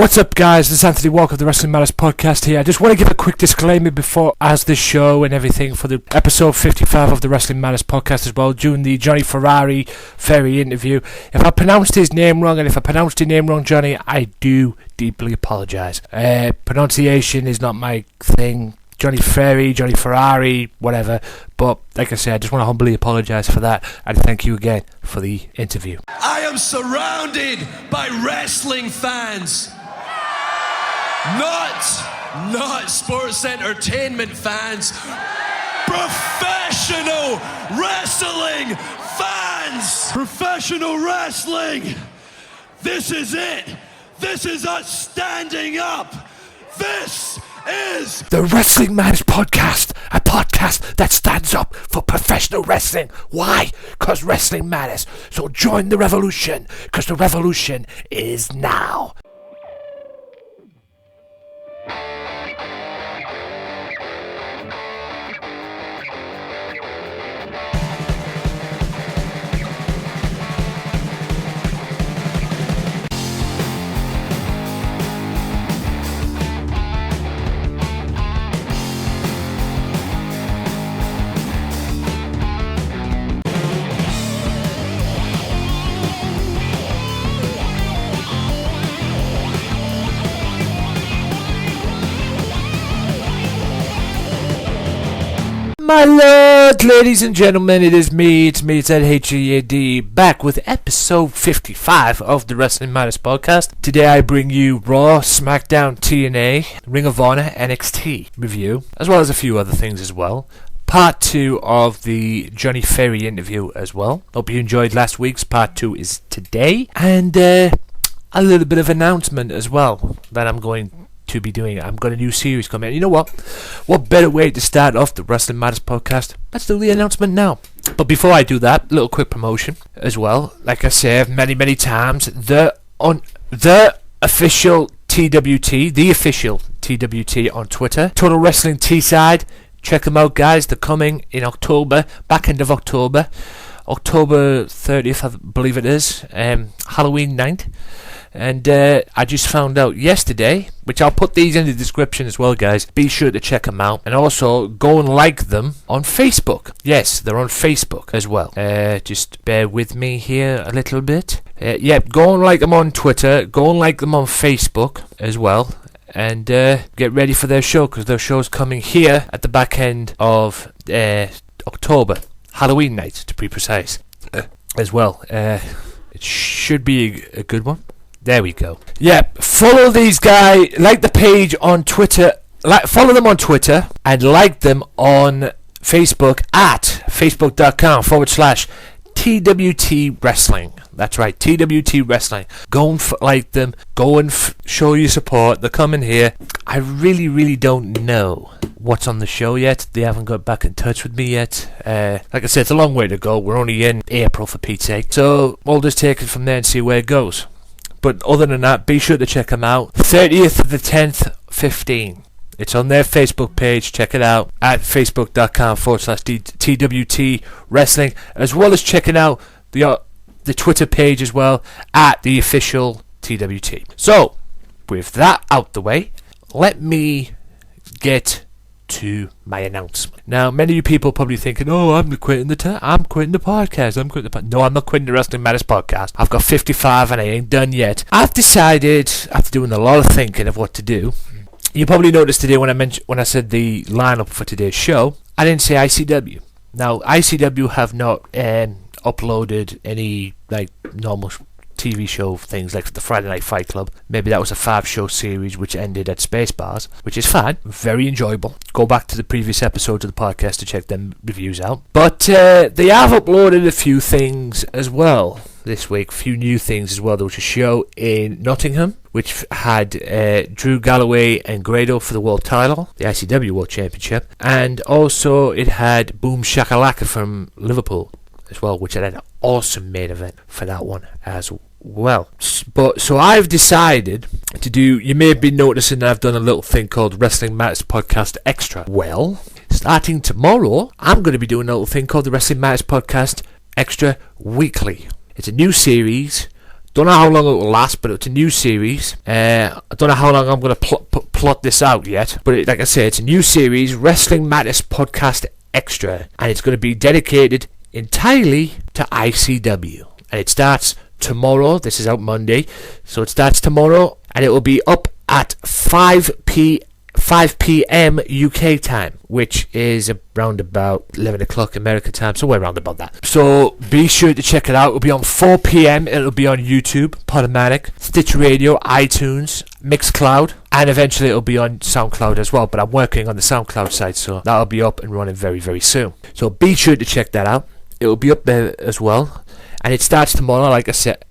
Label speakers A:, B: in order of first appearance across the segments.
A: What's up, guys? This is Anthony Walker of the Wrestling Matters podcast here. I just want to give a quick disclaimer before as the show and everything for the episode 55 of the Wrestling Matters podcast as well, during the Jonny Ferrari interview. If I pronounced his name wrong, and if I pronounced your name wrong, Johnny, I do deeply apologise. Pronunciation is not my thing. Jonny Ferrari, whatever. But like I said, I just want to humbly apologise for that, and thank you again for the interview.
B: I am surrounded by wrestling fans. Not sports entertainment fans. Professional wrestling fans. Professional wrestling. This is it. This is us standing up. This is
A: the Wrestling Matters podcast, a podcast that stands up for professional wrestling. Why? Because wrestling matters. So join the revolution, because the revolution is now. My lord, ladies and gentlemen, it's me, it's ZHEAD, back with episode 55 of the Wrestling Matters podcast. Today I bring you Raw, Smackdown, TNA, Ring of Honor, NXT review, as well as a few other things as well. Part 2 of the Jonny Ferrari interview as well. Hope you enjoyed last week's. Part 2 is today. And a little bit of announcement as well that I'm going to be doing. I've got a new series coming out. You know what? What better way to start off the Wrestling Matters podcast? Let's do the announcement now. But before I do that, a little quick promotion as well. Like I said many times, the official TWT on Twitter, Total Wrestling T-Side. Check them out, guys. They're coming in October, back end of October 30th, I believe it is, Halloween night. And I just found out yesterday, which I'll put these in the description as well, guys. Be sure to check them out. And also, go and like them on Facebook. Yes, they're on Facebook as well. Just bear with me here a little bit. Go and like them on Twitter. Go and like them on Facebook as well. And get ready for their show, because their show's coming here at the back end of October. Halloween night, to be precise. As well. It should be a good one. There we go. Follow these guys, like the page on Twitter, follow them on Twitter, and like them on Facebook at facebook.com/TWT Wrestling. That's right, TWT Wrestling. Go and like them, go and show your support. They're coming here. I really don't know what's on the show yet. They haven't got back in touch with me yet. Like I said, it's a long way to go. We're only in April, for Pete's sake. So we'll just take it from there and see where it goes. But other than that, be sure to check them out. 30th of the 10th, 15. It's on their Facebook page. Check it out at facebook.com/TWT Wrestling, as well as checking out the Twitter page as well at the official TWT. So, with that out the way, let me get to my announcement. Now, many of you people probably thinking, "Oh, I'm quitting the podcast. No, I'm not quitting the Wrestling Matters podcast. I've got 55 and I ain't done yet. I've decided, after doing a lot of thinking of what to do. You probably noticed today when I said the lineup for today's show, I didn't say ICW. Now, ICW have not uploaded any normal TV show things like the Friday Night Fight Club. Maybe that was a 5-show series which ended at Spacebar's, which is fine, very enjoyable. Go back to the previous episodes of the podcast to check them reviews out. But they have uploaded a few things as well this week, a few new things as well. There was a show in Nottingham which had Drew Galloway and Grado for the world title, the ICW World Championship, and also it had Boom Shakalaka from Liverpool as well, which had an awesome main event for that one as well. But so I've decided to do, you may have been noticing that I've done a little thing called Wrestling Matters Podcast Extra. Well, starting tomorrow, I'm going to be doing a little thing called the Wrestling Matters Podcast Extra Weekly. It's a new series Don't know how long it will last, but it's a new series. I don't know how long I'm going to plot this out yet, but like I said, it's a new series, Wrestling Matters Podcast Extra, and it's going to be dedicated entirely to ICW. And it starts tomorrow. This is out Monday, so it starts tomorrow, and it will be up at 5 p.m. UK time, which is around about 11 o'clock American time, somewhere around about that. So be sure to check it out. It'll be on 4 p.m. It'll be on YouTube, Podomatic, Stitch Radio, iTunes, Mixcloud, and eventually it'll be on SoundCloud as well. But I'm working on the SoundCloud side, so that'll be up and running very, very soon. So be sure to check that out. It'll be up there as well. And it starts tomorrow, like I said,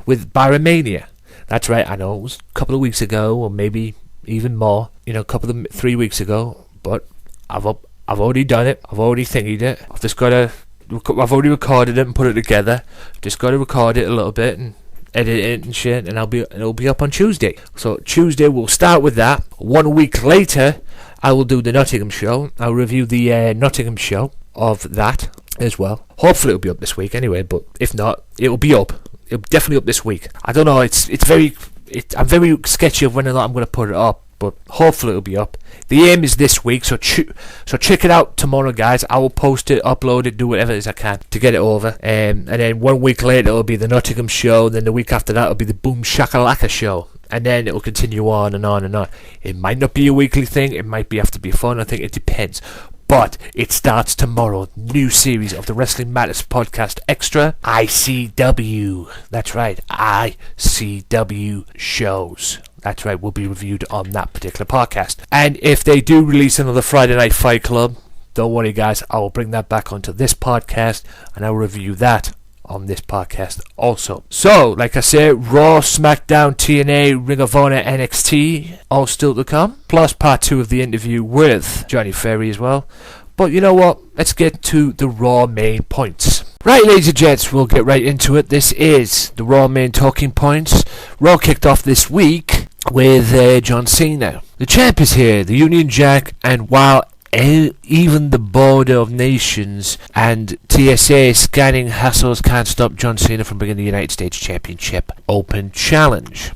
A: with Baromania. That's right, I know it was a couple of weeks ago, or maybe even more, 3 weeks ago, but I've already done it. I've already thingied it. I've already recorded it and put it together. Just got to record it a little bit and edit it and shit, and it'll be up on Tuesday. So Tuesday we'll start with that. 1 week later, I will do the Nottingham show. I'll review the Nottingham show of that as well. Hopefully it'll be up this week anyway, but if not, it'll be up. It'll be definitely up this week. I don't know. I'm very sketchy of when or not I'm going to put it up, but hopefully it'll be up. The aim is this week, so check it out tomorrow, guys. I will post it, upload it, do whatever it is I can to get it over. And then 1 week later it'll be the Nottingham show. Then the week after that it'll be the Boom Shakalaka show. And then it will continue on and on and on. It might not be a weekly thing. It might be have to be fun. I think it depends. But it starts tomorrow. New series of the Wrestling Matters Podcast Extra, ICW. That's right, ICW shows. That's right, will be reviewed on that particular podcast. And if they do release another Friday Night Fight Club, don't worry, guys. I will bring that back onto this podcast, and I will review that on this podcast also. So, like I said, Raw, SmackDown, TNA, Ring of Honor, NXT, all still to come. Plus part 2 of the interview with Jonny Ferrari as well. But you know what? Let's get to the Raw main points. Right, ladies and gents, we'll get right into it. This is the Raw main talking points. Raw kicked off this week with John Cena. The champ is here, the Union Jack, and while even the Border of Nations and TSA scanning hassles can't stop John Cena from bringing the United States Championship Open Challenge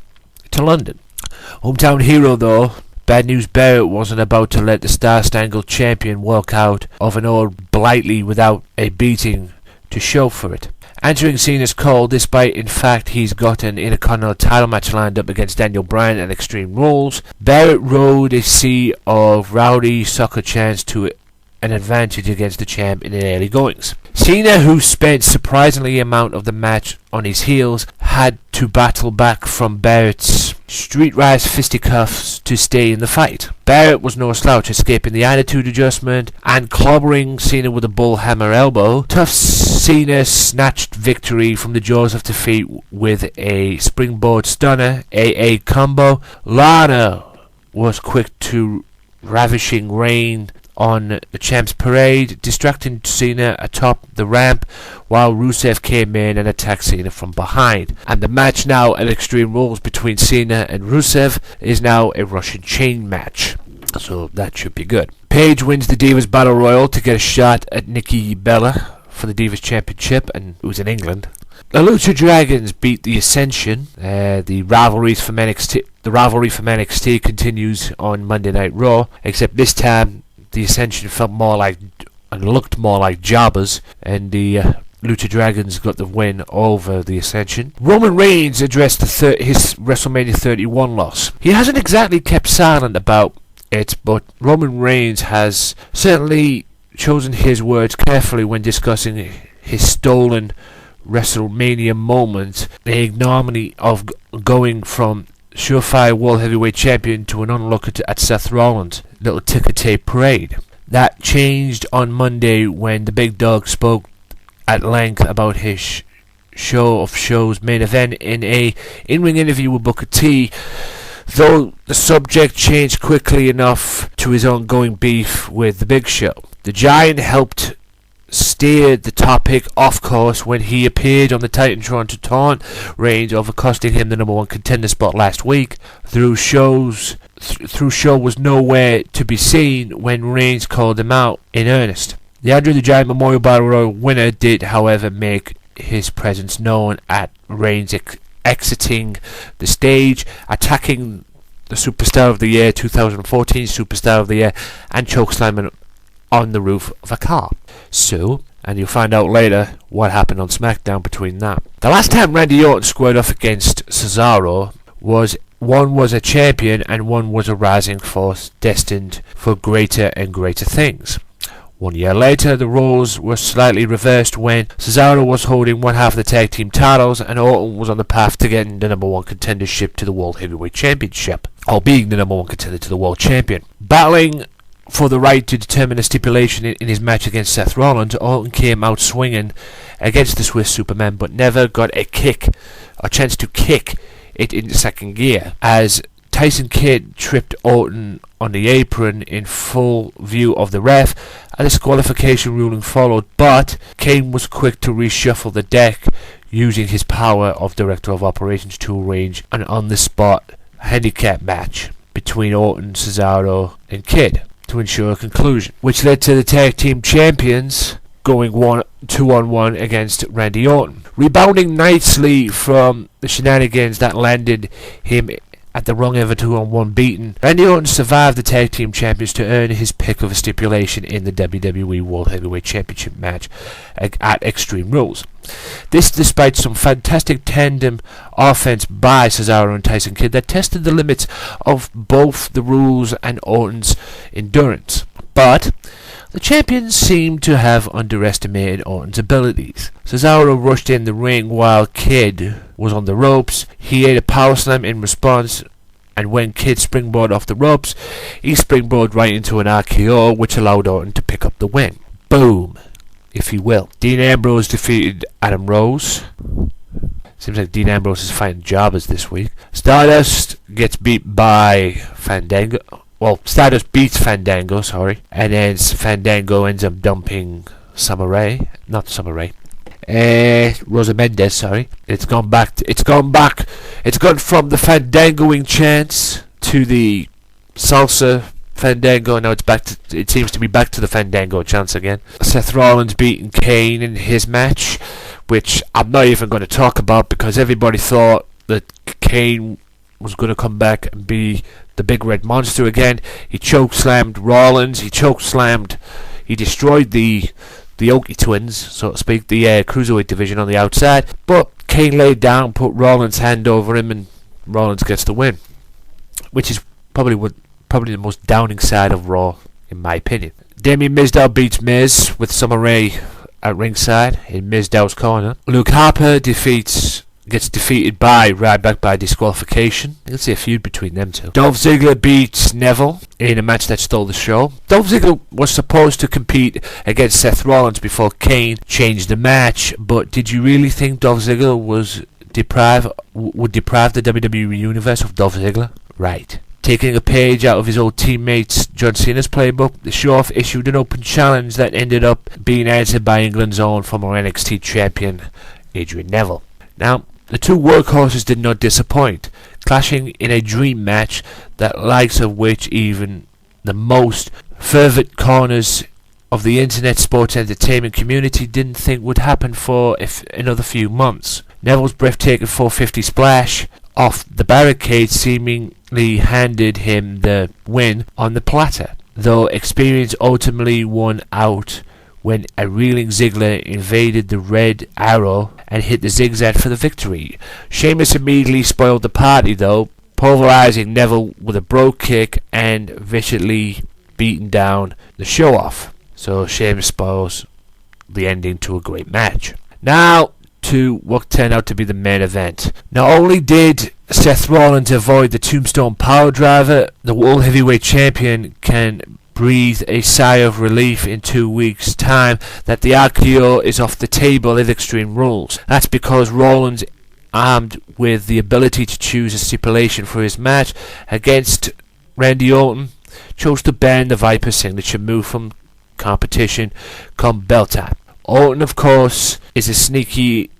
A: to London. Hometown hero, though, Bad News Barrett wasn't about to let the Star-Spangled Champion walk out of an old Blighty without a beating to show for it. Answering Cena's call, despite in fact he's got an Intercontinental title match lined up against Daniel Bryan at Extreme Rules, Barrett rode a sea of rowdy soccer chants to an advantage against the champ in the early goings. Cena, who spent surprisingly amount of the match on his heels, had to battle back from Barrett's streetwise fisticuffs to stay in the fight. Barrett was no slouch, escaping the attitude adjustment and clobbering Cena with a bullhammer elbow. Tough Cena snatched victory from the jaws of defeat with a springboard stunner, AA combo. Lana was quick to ravishing rain on the champ's parade, distracting Cena atop the ramp while Rusev came in and attacked Cena from behind. And the match now at Extreme Rules between Cena and Rusev is now a Russian chain match. So that should be good. Paige wins the Divas Battle Royal to get a shot at Nikki Bella for the Divas Championship, and it was in England. The Lucha Dragons beat the Ascension. The rivalry from NXT continues on Monday Night Raw, except this time the Ascension felt more like and looked more like jobbers, and the Lucha Dragons got the win over the Ascension. Roman Reigns addressed his WrestleMania 31 loss. He hasn't exactly kept silent about it, but Roman Reigns has certainly chosen his words carefully when discussing his stolen WrestleMania moment, the ignominy of going from surefire World Heavyweight Champion to an onlooker at Seth Rollins' little ticker tape parade. That changed on Monday when the big dog spoke at length about his show of shows main event in a in-ring interview with Booker T, though the subject changed quickly enough to his ongoing beef with the Big Show. The Giant helped steer the topic off course when he appeared on the Titantron to taunt Reigns over costing him the number 1 contender spot last week. Through show was nowhere to be seen when Reigns called him out in earnest. The Andre the Giant Memorial Battle Royal winner did, however, make his presence known at Reigns' exiting the stage, attacking the Superstar of the Year 2014 Superstar of the Year, and chokeslamming on the roof of a car. So, and you'll find out later what happened on SmackDown between that. The last time Randy Orton squared off against Cesaro was one was a champion and one was a rising force destined for greater and greater things. 1 year later, the roles were slightly reversed when Cesaro was holding one half of the tag team titles and Orton was on the path to getting the number one contendership to the World Heavyweight Championship, or being the number one contender to the World Champion. Battling for the right to determine a stipulation in his match against Seth Rollins, Orton came out swinging against the Swiss Superman, but never got a chance to kick it into second gear, as Tyson Kidd tripped Orton on the apron in full view of the ref. A disqualification ruling followed, but Kane was quick to reshuffle the deck, using his power of Director of Operations to arrange an on-the-spot handicap match between Orton, Cesaro and Kidd to ensure a conclusion, which led to the tag team champions going 2-on-1 against Randy Orton. Rebounding nicely from the shenanigans that landed him at the wrong end of a 2-on-1 beating, Randy Orton survived the tag team champions to earn his pick of a stipulation in the WWE World Heavyweight Championship match at Extreme Rules. This despite some fantastic tandem offense by Cesaro and Tyson Kidd that tested the limits of both the rules and Orton's endurance. But the champions seemed to have underestimated Orton's abilities. Cesaro rushed in the ring while Kidd was on the ropes. He ate a power slam in response, and when Kidd springboarded off the ropes, he springboarded right into an RKO, which allowed Orton to pick up the win. Boom, if you will. Dean Ambrose defeated Adam Rose. Seems like Dean Ambrose is fighting jobbers this week. Stardust gets beat by Fandango. Well, Stardust beats Fandango, and then Fandango ends up dumping Rosa Mendes, It's gone from the Fandangoing chants to the salsa Fandango, and now it seems to be back to the Fandango chants again. Seth Rollins beating Kane in his match, which I'm not even going to talk about because everybody thought that Kane was going to come back and be the big red monster again. He chokeslammed Rollins. He destroyed the Oki twins, so to speak, the cruiserweight division on the outside. But Kane laid down, put Rollins' hand over him, and Rollins gets the win, which is probably the most downing side of Raw, in my opinion. Damien Mizdow beats Miz with Summer Rae at ringside in Mizdow's corner. Luke Harper gets defeated by Ryback by disqualification. You can see a feud between them two. Dolph Ziggler beats Neville in a match that stole the show. Dolph Ziggler was supposed to compete against Seth Rollins before Kane changed the match, but did you really think Dolph Ziggler would deprive the WWE Universe of Dolph Ziggler? Right. Taking a page out of his old teammates John Cena's playbook, the show-off issued an open challenge that ended up being answered by England's own former NXT champion Adrian Neville. Now, the two workhorses did not disappoint, clashing in a dream match that likes of which even the most fervent corners of the internet sports entertainment community didn't think would happen for another few months. Neville's breathtaking 450 splash off the barricade seemingly handed him the win on the platter, though experience ultimately won out when a reeling Ziggler invaded the Red Arrow and hit the zigzag for the victory. Sheamus immediately spoiled the party though, pulverizing Neville with a bro kick and viciously beating down the show-off. So Sheamus spoils the ending to a great match. Now to what turned out to be the main event. Not only did Seth Rollins avoid the Tombstone Powerdriver, the World Heavyweight Champion can breathe a sigh of relief in 2 weeks' time that the RKO is off the table at Extreme Rules. That's because Rollins, armed with the ability to choose a stipulation for his match against Randy Orton, chose to ban the Viper signature move from competition come belt time. Orton, of course, is a snake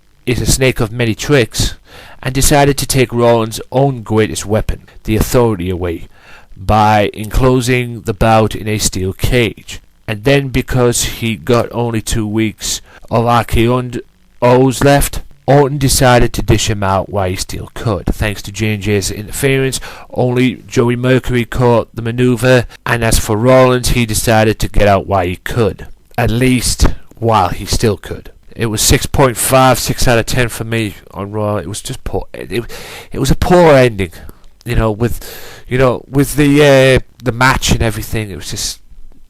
A: of many tricks, and decided to take Rollins' own greatest weapon, the authority, away by enclosing the bout in a steel cage. And then, because he got only 2 weeks of RKO's left, Orton decided to dish him out while he still could. Thanks to J&J's interference, only Joey Mercury caught the maneuver, and as for Rollins, he decided to get out while he could. At least while he still could. It was 6.5, 6 out of 10 for me on Raw. It was just poor. It was a poor ending, with the match and everything. It was just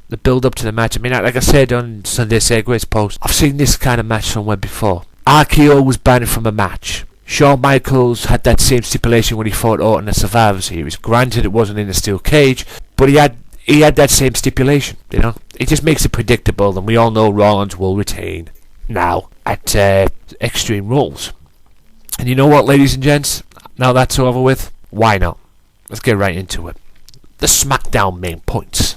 A: the build up to the match. I mean, like I said on Sunday Segways post, I've seen this kind of match somewhere before. RKO was banned from a match. Shawn Michaels had that same stipulation when he fought Orton at Survivor Series. Granted, it wasn't in a steel cage, but he had that same stipulation. It just makes it predictable, and we all know Rollins will retain now at Extreme Rules. And you know what, ladies and gents? Now that's over with, why not? Let's get right into it. The SmackDown main points.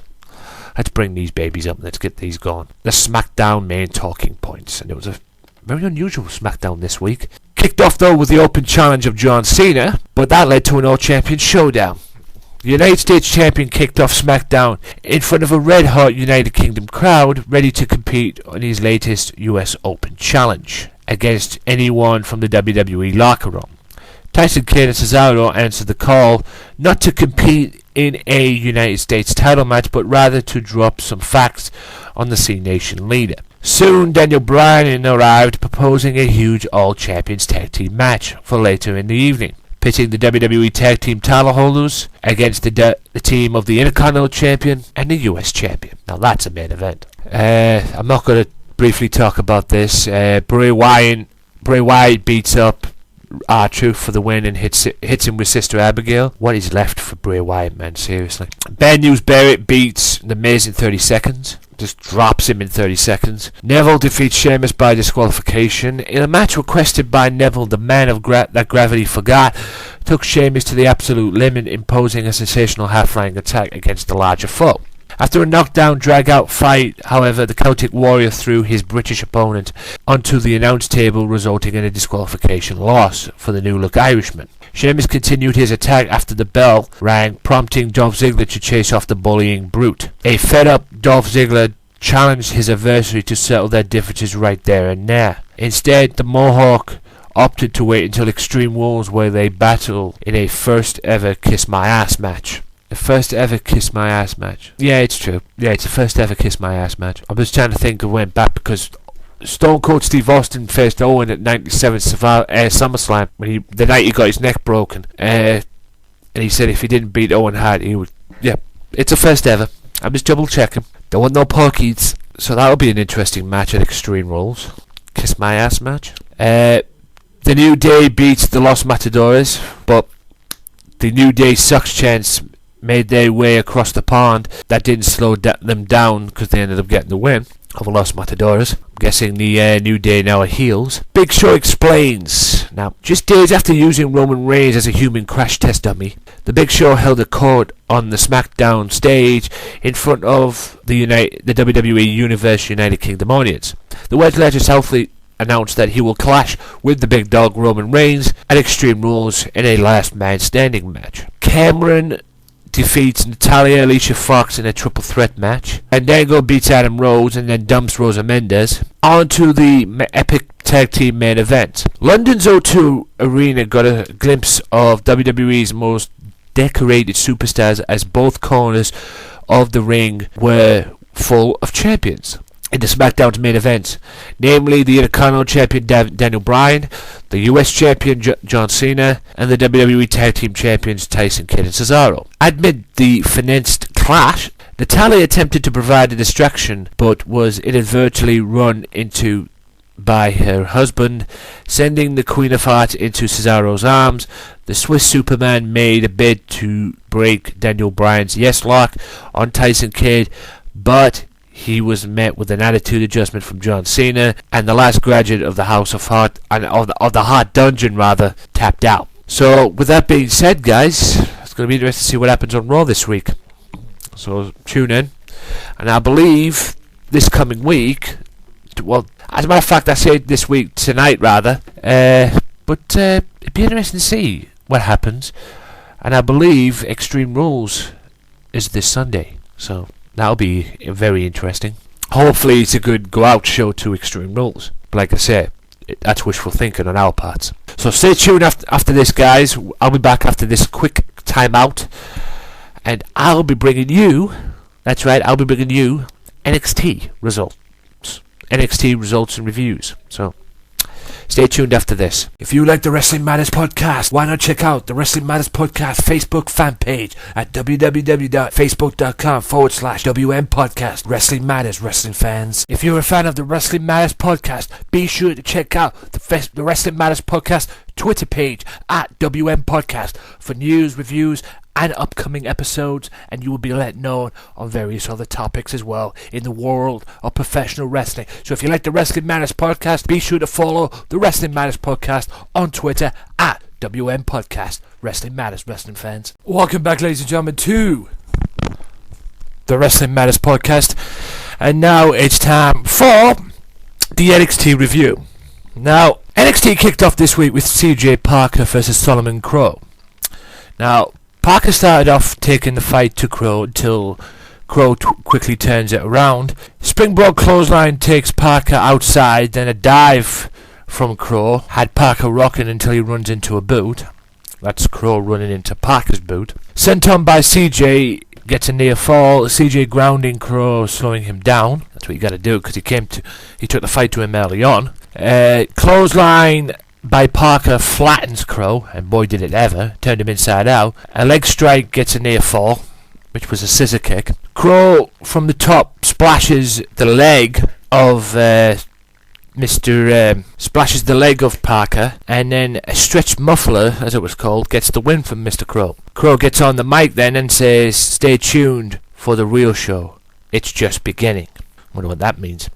A: Let's bring these babies up. Let's get these going. The SmackDown main talking points. And it was a very unusual SmackDown this week. Kicked off though with the open challenge of John Cena, but that led to an All Champion showdown. The United States Champion kicked off SmackDown in front of a red-hot United Kingdom crowd ready to compete on his latest US Open challenge against anyone from the WWE locker room. Tyson Kidd and Cesaro answered the call not to compete in a United States title match, but rather to drop some facts on the C Nation leader. Soon, Daniel Bryan arrived, proposing a huge All Champions Tag Team match for later in the evening, pitting the WWE Tag Team title holders against the team of the Intercontinental Champion and the US Champion. Now that's a main event. I'm not going to briefly talk about this. Bray Wyatt beats up R-Truth for the win and hits him with Sister Abigail. What is left for Bray Wyatt, man? Seriously. Bad News Barrett beats The Miz in 30 seconds. Just drops him in 30 seconds. Neville defeats Sheamus by disqualification. In a match requested by Neville, the man of that gravity forgot took Sheamus to the absolute limit, imposing a sensational half-flying attack against the larger foe. After a knockdown, drag-out fight, however, the Celtic Warrior threw his British opponent onto the announce table, resulting in a disqualification loss for the new-look Irishman. Sheamus continued his attack after the bell rang, prompting Dolph Ziggler to chase off the bullying brute. A fed-up Dolph Ziggler challenged his adversary to settle their differences right there and there. Instead, the Mohawk opted to wait until Extreme Rules, where they battle in a first-ever Kiss My Ass match. The first ever Kiss My Ass match. Yeah, it's true. Yeah, it's the first ever Kiss My Ass match. I was trying to think of when back, because Stone Cold Steve Austin faced Owen at 97 SummerSlam the night he got his neck broken. And he said if he didn't beat Owen Hart, he would. Yeah, it's a first ever. I'm just double checking. There were no porkies, so that'll be an interesting match at Extreme Rules. Kiss My Ass match. The New Day beats the Los Matadores, but the New Day sucks chance made their way across the pond. That didn't slow them down because they ended up getting the win over Los Matadores. I'm guessing the New Day now are heels. Big Show explains. Now, just days after using Roman Reigns as a human crash test dummy, the Big Show held a court on the SmackDown stage in front of the WWE Universe United Kingdom audience. The Wedge Legend selfly announced that he will clash with the big dog Roman Reigns at Extreme Rules in a last man standing match. Cameron defeats Natalya, Alicia Fox in a triple threat match. Fandango beats Adam Rose and then dumps Rosa Mendes. On to the epic tag team main event. London's O2 Arena got a glimpse of WWE's most decorated superstars as both corners of the ring were full of champions in the SmackDown's main event, namely the Intercontinental Champion Daniel Bryan, the US Champion John Cena, and the WWE Tag Team Champions Tyson Kidd and Cesaro. Amid the financed clash, Natalya attempted to provide a distraction, but was inadvertently run into by her husband, sending the Queen of Hearts into Cesaro's arms. The Swiss Superman made a bid to break Daniel Bryan's yes lock on Tyson Kidd, but he was met with an attitude adjustment from John Cena, and the last graduate of the House of Heart, of the Heart Dungeon rather, tapped out. So, with that being said, guys, it's going to be interesting to see what happens on Raw this week. So, tune in. And I believe this coming week, well, as a matter of fact, I say this week, tonight rather, but it'd be interesting to see what happens. And I believe Extreme Rules is this Sunday. So, that'll be very interesting. Hopefully it's a good go-out show to Extreme Rules. But like I said, that's wishful thinking on our parts. So stay tuned after this, guys. I'll be back after this quick timeout, and I'll be bringing you, that's right, I'll be bringing you NXT results and reviews. So stay tuned after this. If you like the Wrestling Matters podcast, why not check out the Wrestling Matters podcast Facebook fan page at www.facebook.com/WM podcast. Wrestling Matters, wrestling fans. If you're a fan of the Wrestling Matters podcast, be sure to check out the Wrestling Matters podcast Twitter page at WM podcast for news, reviews, and upcoming episodes, and you will be let know on various other topics as well in the world of professional wrestling. So if you like the Wrestling Matters podcast, be sure to follow the Wrestling Matters podcast on Twitter at WM Podcast. Wrestling Matters, wrestling fans. Welcome back, ladies and gentlemen, to the Wrestling Matters podcast, and now it's time for the NXT review. Now, NXT kicked off this week with CJ Parker versus Solomon Crow. Now, Parker started off taking the fight to Crow until Crow quickly turns it around. Springboard clothesline takes Parker outside, then a dive from Crow had Parker rocking until he runs into a boot. That's Crow running into Parker's boot. Senton by CJ gets a near fall. CJ grounding Crow, slowing him down. That's what you got to do because he took the fight to him early on. Clothesline by Parker flattens Crow, and boy did it ever, turned him inside out. A leg strike gets a near fall, which was a scissor kick. Crow from the top splashes the leg of splashes the leg of Parker, and then a stretched muffler, as it was called, gets the win from Mr. Crow. Crow gets on the mic then and says, "Stay tuned for the real show. It's just beginning." Wonder what that means.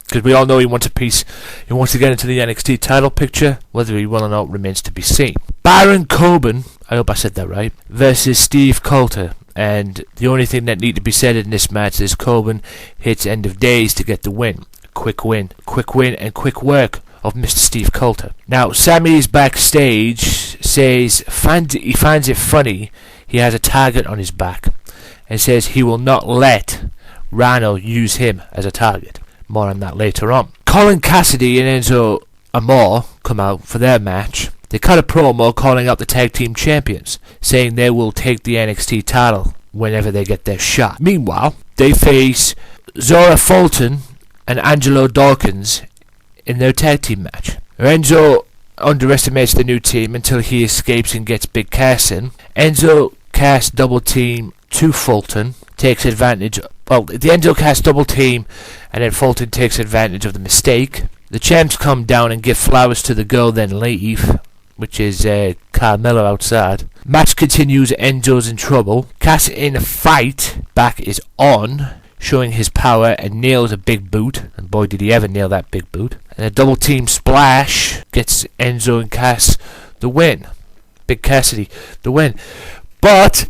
A: Because we all know he wants a piece. He wants to get into the NXT title picture. Whether he will or not remains to be seen. Baron Corbin, I hope I said that right, versus Steve Coulter. And the only thing that needs to be said in this match is Corbin hits End of Days to get the win. Quick win, and quick work of Mr. Steve Coulter. Now, Sammy's backstage says he finds it funny he has a target on his back, and says he will not let Rhino use him as a target. More on that later on. Colin Cassidy and Enzo Amore come out for their match. They cut a promo calling out the tag team champions, saying they will take the NXT title whenever they get their shot. Meanwhile, they face Zora Fulton and Angelo Dawkins in their tag team match. Enzo underestimates the new team until he escapes and gets Big Cass in. Enzo casts double team to Fulton, takes advantage. The Enzo casts double team, and then Fulton takes advantage of the mistake. The champs come down and give flowers to the girl, then leave, which is Carmella outside. Match continues. Enzo's in trouble. Cass in a fight back is on, showing his power, and nails a big boot. And boy did he ever nail that big boot. And a double team splash gets Enzo and Cass the win. Big Cassidy the win. But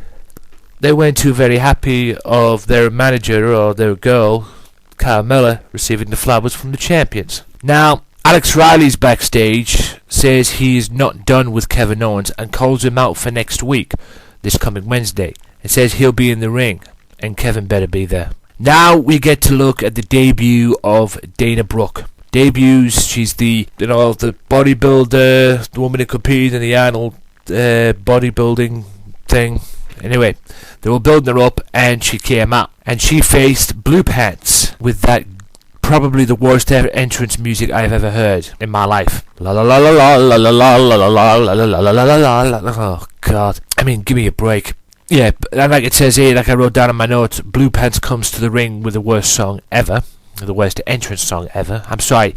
A: they weren't too very happy of their manager or their girl, Carmella, receiving the flowers from the champions. Now, Alex Riley's backstage says he's not done with Kevin Owens and calls him out for next week, this coming Wednesday, and says he'll be in the ring, and Kevin better be there. Now we get to look at the debut of Dana Brooke. Debuts, she's the bodybuilder, the woman who competed in the Arnold bodybuilding thing. Anyway, they were building her up, and she came out, and she faced Blue Pants with that probably the worst ever entrance music I've ever heard in my life. La la la la la la la la la la la la la la la la. Oh God! I mean, give me a break. Yeah, and like it says here, like I wrote down in my notes, Blue Pants comes to the ring with the worst song ever, the worst entrance song ever. I'm sorry.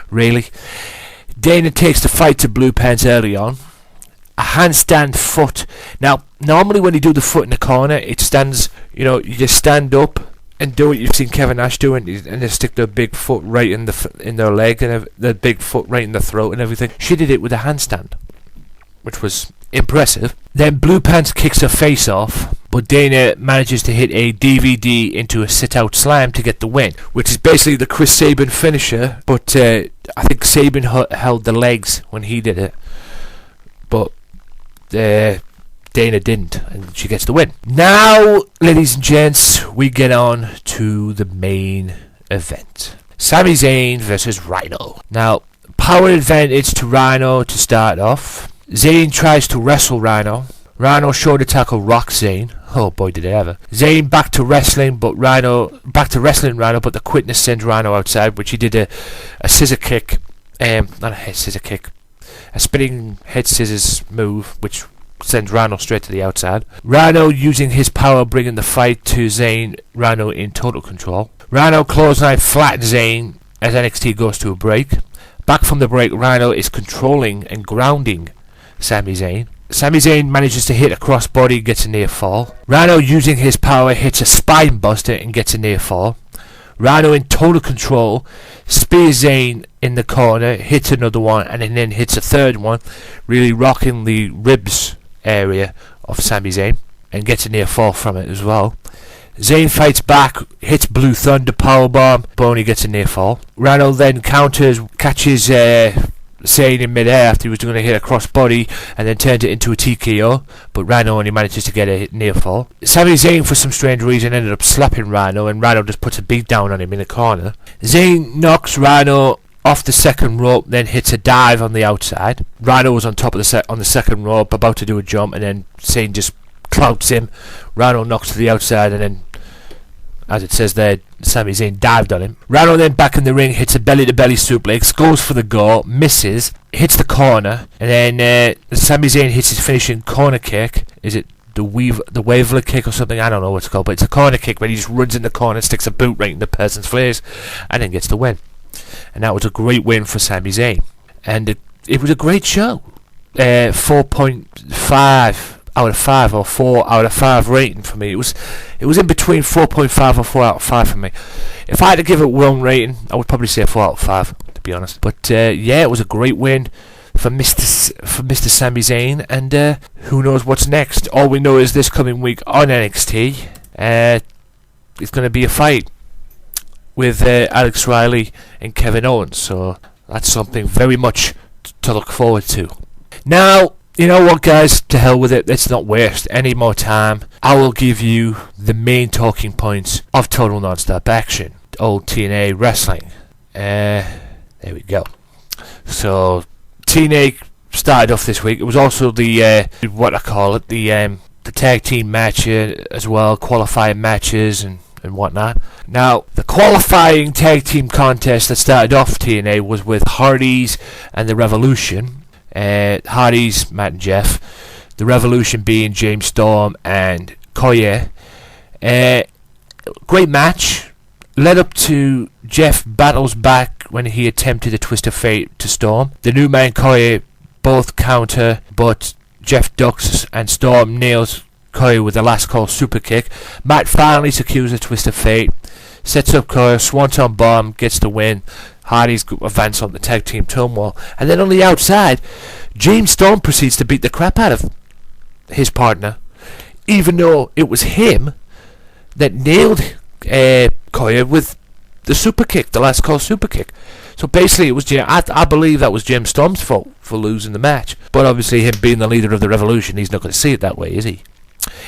A: Really? Dana takes the fight to Blue Pants early on. A handstand foot. Now, normally when you do the foot in the corner, it stands, you just stand up and do what you've seen Kevin Nash do, and they stick their big foot right in their leg, and their big foot right in the throat and everything. She did it with a handstand, which was impressive. Then Blue Pants kicks her face off, but Dana manages to hit a DVD into a sit-out slam to get the win, which is basically the Chris Sabin finisher, but I think Sabin held the legs when he did it, but Dana didn't, and she gets the win. Now, ladies and gents, we get on to the main event. Sami Zayn versus Rhino. Now, power advantage to Rhino to start off. Zayn tries to wrestle Rhino. Rhino shoulder tackle rocks Zayn. Oh boy, did it ever. Zayn back to wrestling Rhino, but the quickness sends Rhino outside, which he did a scissor kick. Not a head scissor kick. A spinning head scissors move, which sends Rhino straight to the outside. Rhino using his power, bringing the fight to Zayn. Rhino in total control. Rhino clothesline flattens Zayn as NXT goes to a break. Back from the break, Rhino is controlling and grounding Sami Zayn. Sami Zayn manages to hit a crossbody, gets a near fall. Rhino using his power hits a spine buster and gets a near fall. Rhino in total control spears Zayn in the corner, hits another one, and then hits a third one, really rocking the ribs area of Sami Zayn, and gets a near fall from it as well. Zayn fights back, hits Blue Thunder powerbomb, but only gets a near fall. Rhino then counters, catches Zayn in mid-air after he was going to hit a crossbody, and then turned it into a TKO, but Rhino only manages to get a near fall. Sami Zayn, for some strange reason, ended up slapping Rhino, and Rhino just puts a beat down on him in the corner. Zayn knocks Rhino off the second rope, then hits a dive on the outside. Rhino was on top of on the second rope, about to do a jump, and then Zayn just clouts him. Rhino knocks to the outside, and then, as it says there, Sami Zayn dived on him. Rhino then back in the ring, hits a belly-to-belly suplex, goes for the goal, misses, hits the corner, and then Sami Zayn hits his finishing corner kick. Is it the Waveler kick or something? I don't know what it's called, but it's a corner kick where he just runs in the corner, sticks a boot right in the person's face, and then gets the win. And that was a great win for Sami Zayn. And it was a great show. 4.5 out of 5 or 4 out of 5 rating for me. It was in between 4.5 or 4 out of 5 for me. If I had to give it one rating, I would probably say 4 out of 5, to be honest. But yeah, it was a great win for Mr. Sami Zayn, and who knows what's next. All we know is this coming week on NXT, it's going to be a fight with Alex Riley and Kevin Owens, so that's something very much to look forward to. Now, you know what, guys? To hell with it. Let's not waste any more time. I will give you the main talking points of Total Non-Stop Action. Old TNA Wrestling. There we go. So, TNA started off this week. It was also the tag team match as well, qualifying matches and whatnot. Now, the qualifying tag team contest that started off TNA was with Hardys and the Revolution. Hardys, Matt and Jeff. The Revolution being James Storm and Koye. Great match. Led up to Jeff battles back when he attempted a twist of fate to Storm. The new man Koye both counter, but Jeff ducks and Storm nails Koye with the last call super kick. Matt finally secures a twist of fate. Sets up Koye, Swanton Bomb, gets the win. Hardy's advance on the tag team turmoil. And then on the outside, James Storm proceeds to beat the crap out of his partner, even though it was him that nailed Koye with the super kick, the last call super kick. So basically, it was I believe that was James Storm's fault for losing the match. But obviously, him being the leader of the Revolution, he's not going to see it that way, is he?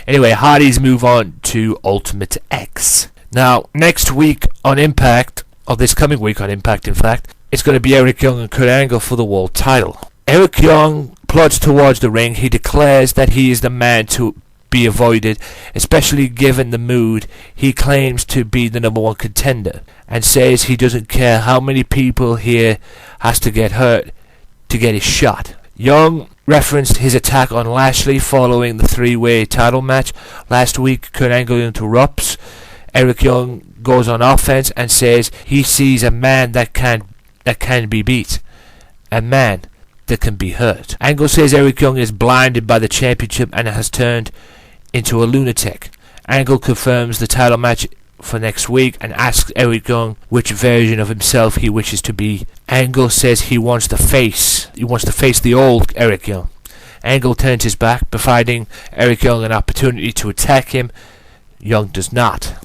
A: Anyway, Hardys move on to Ultimate X. Now, next week on Impact, or this coming week on Impact, in fact, it's going to be Eric Young and Kurt Angle for the world title. Eric Young plods towards the ring. He declares that he is the man to be avoided, especially given the mood. He claims to be the number one contender and says he doesn't care how many people here has to get hurt to get his shot. Young referenced his attack on Lashley following the three-way title match last week. Kurt Angle interrupts. Eric Young goes on offense and says he sees a man that can be beat, a man that can be hurt. Angle says Eric Young is blinded by the championship and has turned into a lunatic. Angle confirms the title match for next week and asks Eric Young which version of himself he wishes to be. Angle says he wants to face the old Eric Young. Angle turns his back, providing Eric Young an opportunity to attack him. Young does not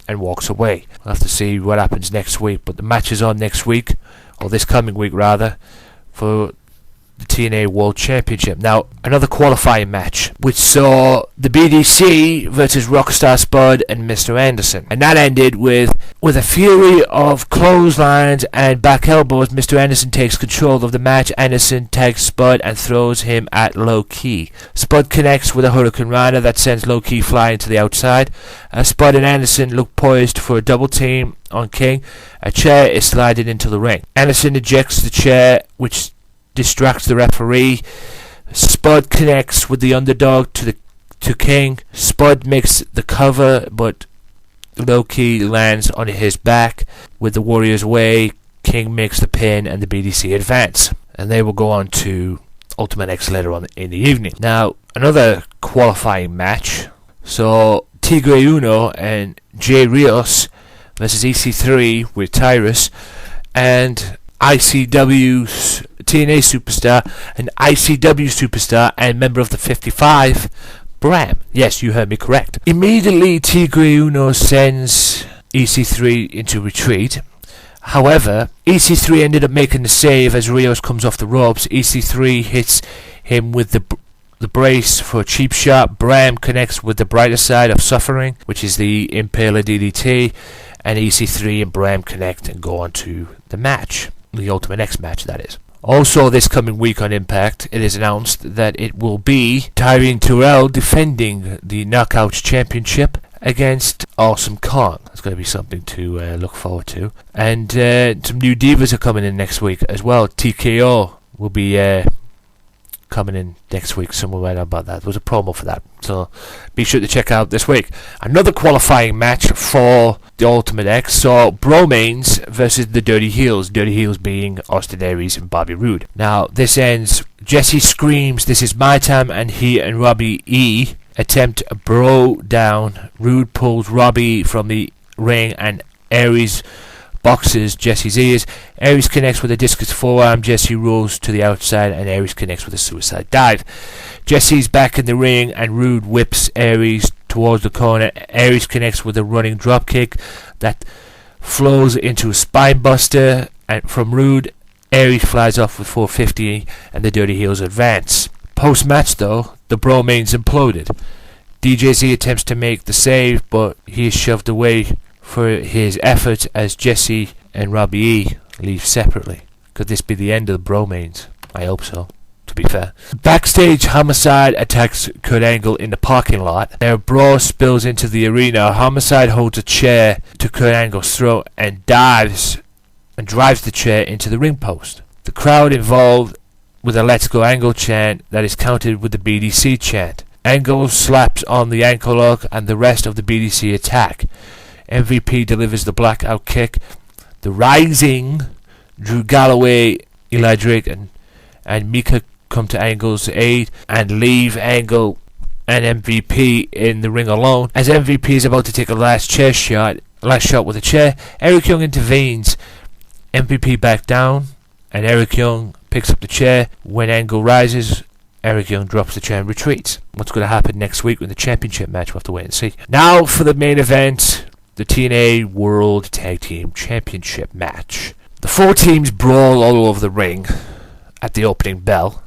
A: and walks away. We'll have to see what happens next week, but the match is on next week, or this coming week rather, for the TNA World Championship. Now, another qualifying match, which saw the BDC versus Rockstar Spud and Mr. Anderson. And that ended with a fury of clotheslines and back elbows. Mr. Anderson takes control of the match. Anderson tags Spud and throws him at Low Ki. Spud connects with a Hurricane Rana that sends Low Ki flying to the outside. Spud and Anderson look poised for a double team on King. A chair is slided into the ring. Anderson ejects the chair, which distracts the referee. Spud connects with the underdog to King. Spud makes the cover, but Low Ki lands on his back. With the Warriors away, King makes the pin and the BDC advance. And they will go on to Ultimate X later on in the evening. Now, another qualifying match. So, Tigre Uno and Jay Rios versus EC3 with Tyrus and ICW's TNA superstar and ICW superstar and member of the 55, Bram. Yes, you heard me correct. Immediately, Tigre Uno sends EC3 into retreat. However, EC3 ended up making the save as Rios comes off the ropes. EC3 hits him with the brace for a cheap shot. Bram connects with the brighter side of suffering, which is the Impaler DDT, and EC3 and Bram connect and go on to the match, the Ultimate X match, that is. Also, this coming week on Impact, it is announced that it will be Tyrone Terrell defending the Knockouts Championship against Awesome Kong. It's going to be something to look forward to. And some new divas are coming in next week as well. TKO will be coming in next week. Someone read about that. There was a promo for that, so be sure to check out this week. Another qualifying match for the Ultimate X saw Bromains versus the Dirty Heels. Dirty Heels being Austin Aries and Bobby Roode. Now this ends. Jesse screams, "This is my time," and he and Robbie E attempt a bro down. Roode pulls Robbie from the ring and Aries boxes Jesse's ears. Aries connects with a discus forearm. Jesse rolls to the outside and Aries connects with a suicide dive. Jesse's back in the ring and Roode whips Aries towards the corner. Aries connects with a running drop kick that flows into a spine buster, and from Roode, Aries flies off with 450 and the Dirty Heels advance. Post-match though, the Bromains imploded. DJZ attempts to make the save, but he is shoved away for his efforts as Jesse and Robbie E leave separately. Could this be the end of the Bromains? I hope so, to be fair. Backstage, Homicide attacks Kurt Angle in the parking lot. Their brawl spills into the arena. Homicide holds a chair to Kurt Angle's throat and drives the chair into the ring post. The crowd involved with a "Let's Go Angle" chant that is countered with the BDC chant. Angle slaps on the ankle lock and the rest of the BDC attack. MVP delivers the blackout kick. The Rising, Drew Galloway, Eli Drake, and Mika come to Angle's aid and leave Angle and MVP in the ring alone. As MVP is about to take a last shot with a chair, Eric Young intervenes. MVP back down, and Eric Young picks up the chair. When Angle rises, Eric Young drops the chair and retreats. What's going to happen next week with the championship match? We'll have to wait and see. Now for the main event, the TNA World Tag Team Championship match. The four teams brawl all over the ring at the opening bell.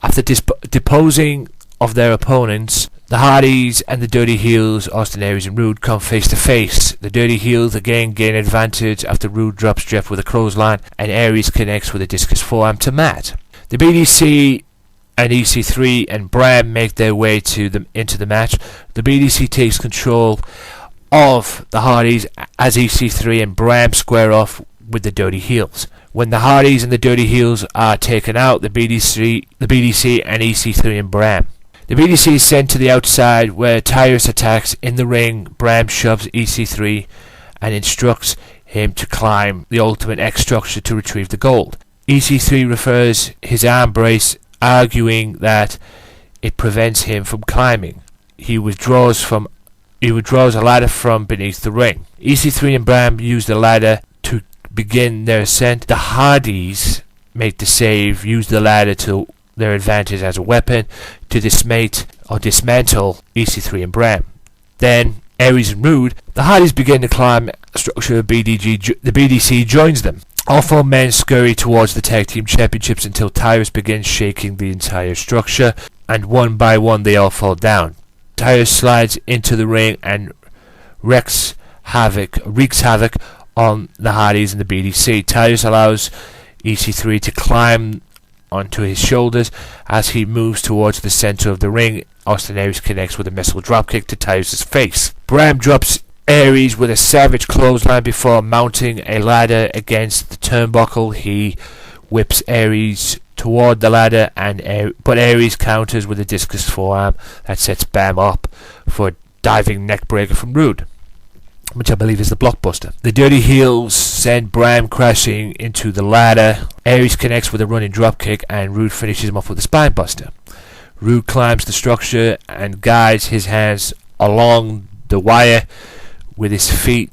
A: After deposing of their opponents, the Hardys and the Dirty Heels, Austin Aries and Roode, come face to face. The Dirty Heels again gain advantage after Roode drops Jeff with a clothesline and Aries connects with a discus forearm to Matt. The BDC and EC3 and Bram make their way into the match. The BDC takes control of the Hardys as EC3 and Bram square off with the Dirty Heels. When the Hardys and the Dirty Heels are taken out, the BDC and EC3 and Bram. The BDC is sent to the outside where Tyrus attacks in the ring. Bram shoves EC3 and instructs him to climb the Ultimate X structure to retrieve the gold. EC3 refers his arm brace, arguing that it prevents him from climbing. He withdraws a ladder from beneath the ring. EC3 and Bram use the ladder to begin their ascent. The Hardys make the save, use the ladder to their advantage as a weapon to dismantle EC3 and Bram. Then Aries and Roode, the Hardys begin to climb a structure of BDC joins them. All four men scurry towards the tag team championships until Tyrus begins shaking the entire structure, and one by one they all fall down. Tyrus slides into the ring and wreaks havoc on the Hardys and the BDC. Tyrus allows EC3 to climb onto his shoulders. As he moves towards the center of the ring, Austin Aries connects with a missile dropkick to Tyrus' face. Bram drops Aries with a savage clothesline before mounting a ladder against the turnbuckle. He whips Aries toward the ladder, but Aries counters with a discus forearm that sets Bam up for a diving neckbreaker from Rude, which I believe is the blockbuster. The Dirty Heels send Bram crashing into the ladder. Aries connects with a running dropkick, and Rude finishes him off with a spinebuster. Rude climbs the structure and guides his hands along the wire with his feet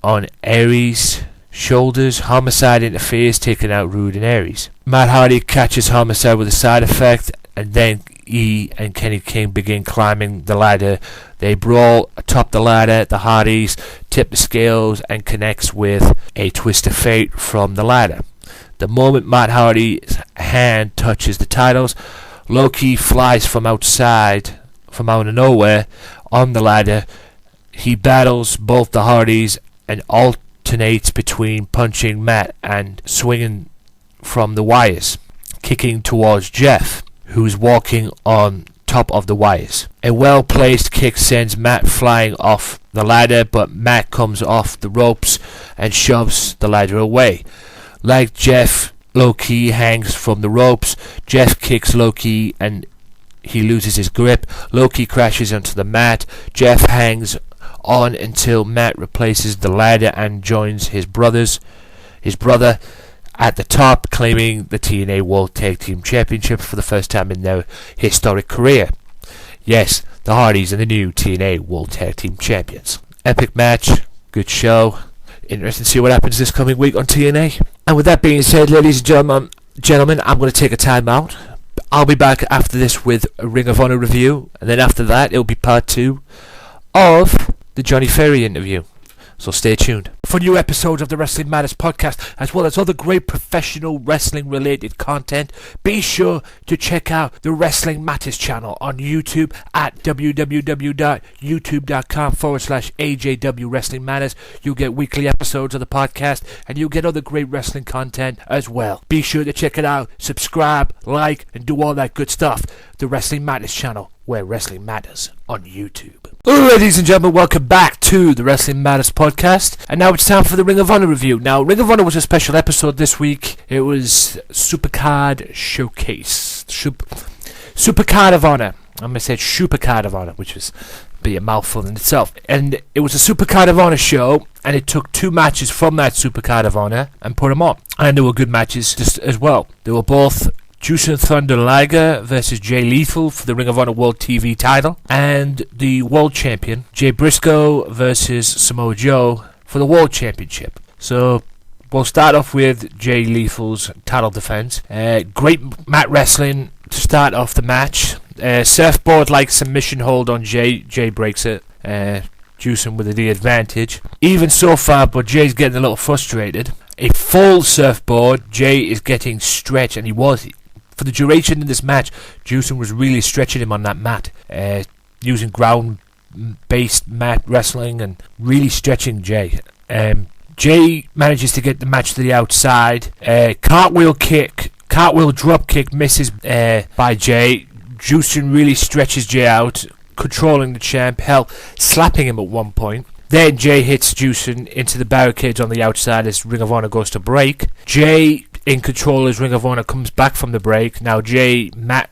A: on Aries' shoulders. Homicide interferes, taking out Rude and Aries. Matt Hardy catches Homicide with a side effect, and then E and Kenny King begin climbing the ladder. They brawl atop the ladder. The Hardys tip the scales and connects with a twist of fate from the ladder. The moment Matt Hardy's hand touches the titles, Loki flies from out of nowhere on the ladder. He battles both the Hardys and alternates between punching Matt and swinging from the wires, kicking towards Jeff, who's walking on top of the wires. A well-placed kick sends Matt flying off the ladder, but Matt comes off the ropes and shoves the ladder away. Like Jeff, Loki hangs from the ropes. Jeff kicks Loki and he loses his grip. Loki crashes onto the mat. Jeff hangs on until Matt replaces the ladder and joins his brother at the top, claiming the TNA World Tag Team Championship for the first time in their historic career. Yes, the Hardys are the new TNA World Tag Team Champions. Epic match, good show. Interesting to see what happens this coming week on TNA. And with that being said, ladies and gentlemen, I'm going to take a time out. I'll be back after this with a Ring of Honor review, and then after that it'll be part 2 of the Jonny Ferrari interview. So stay tuned for new episodes of the Wrestling Matters podcast, as well as other great professional wrestling related content. Be sure to check out the Wrestling Matters channel on YouTube at www.youtube.com/AJW Wrestling Matters. You'll get weekly episodes of the podcast, and you'll get other great wrestling content as well. Be sure to check it out, subscribe, like, and do all that good stuff. The Wrestling Matters channel, where wrestling matters, on YouTube. Ladies and gentlemen, welcome back to the Wrestling Matters podcast, and now it's time for the Ring of Honor review. Now, Ring of Honor was a special episode this week. It was Supercard Showcase. Supercard of Honor. I'm going to say Supercard of Honor, which was be a mouthful in itself. And it was a Supercard of Honor show, and it took 2 matches from that Supercard of Honor and put them on. And they were good matches just as well. They were both Jushin Thunder Liger versus Jay Lethal for the Ring of Honor World TV title, and the World Champion Jay Briscoe versus Samoa Joe for the World Championship. So we'll start off with Jay Lethal's title defense. Great mat wrestling to start off the match. Surfboard-like submission hold on Jay. Jay breaks it. Jushin with the advantage. Even so far, but Jay's getting a little frustrated. A full surfboard. Jay is getting stretched, and he was. For the duration of this match, Jushin was really stretching him on that mat, using ground-based mat wrestling and really stretching Jay. Jay manages to get the match to the outside. Cartwheel drop kick misses by Jay. Jushin really stretches Jay out, controlling the champ, slapping him at one point. Then Jay hits Jushin into the barricades on the outside as Ring of Honor goes to break. Jay, in control as Ring of Honor comes back from the break. Now Jay mat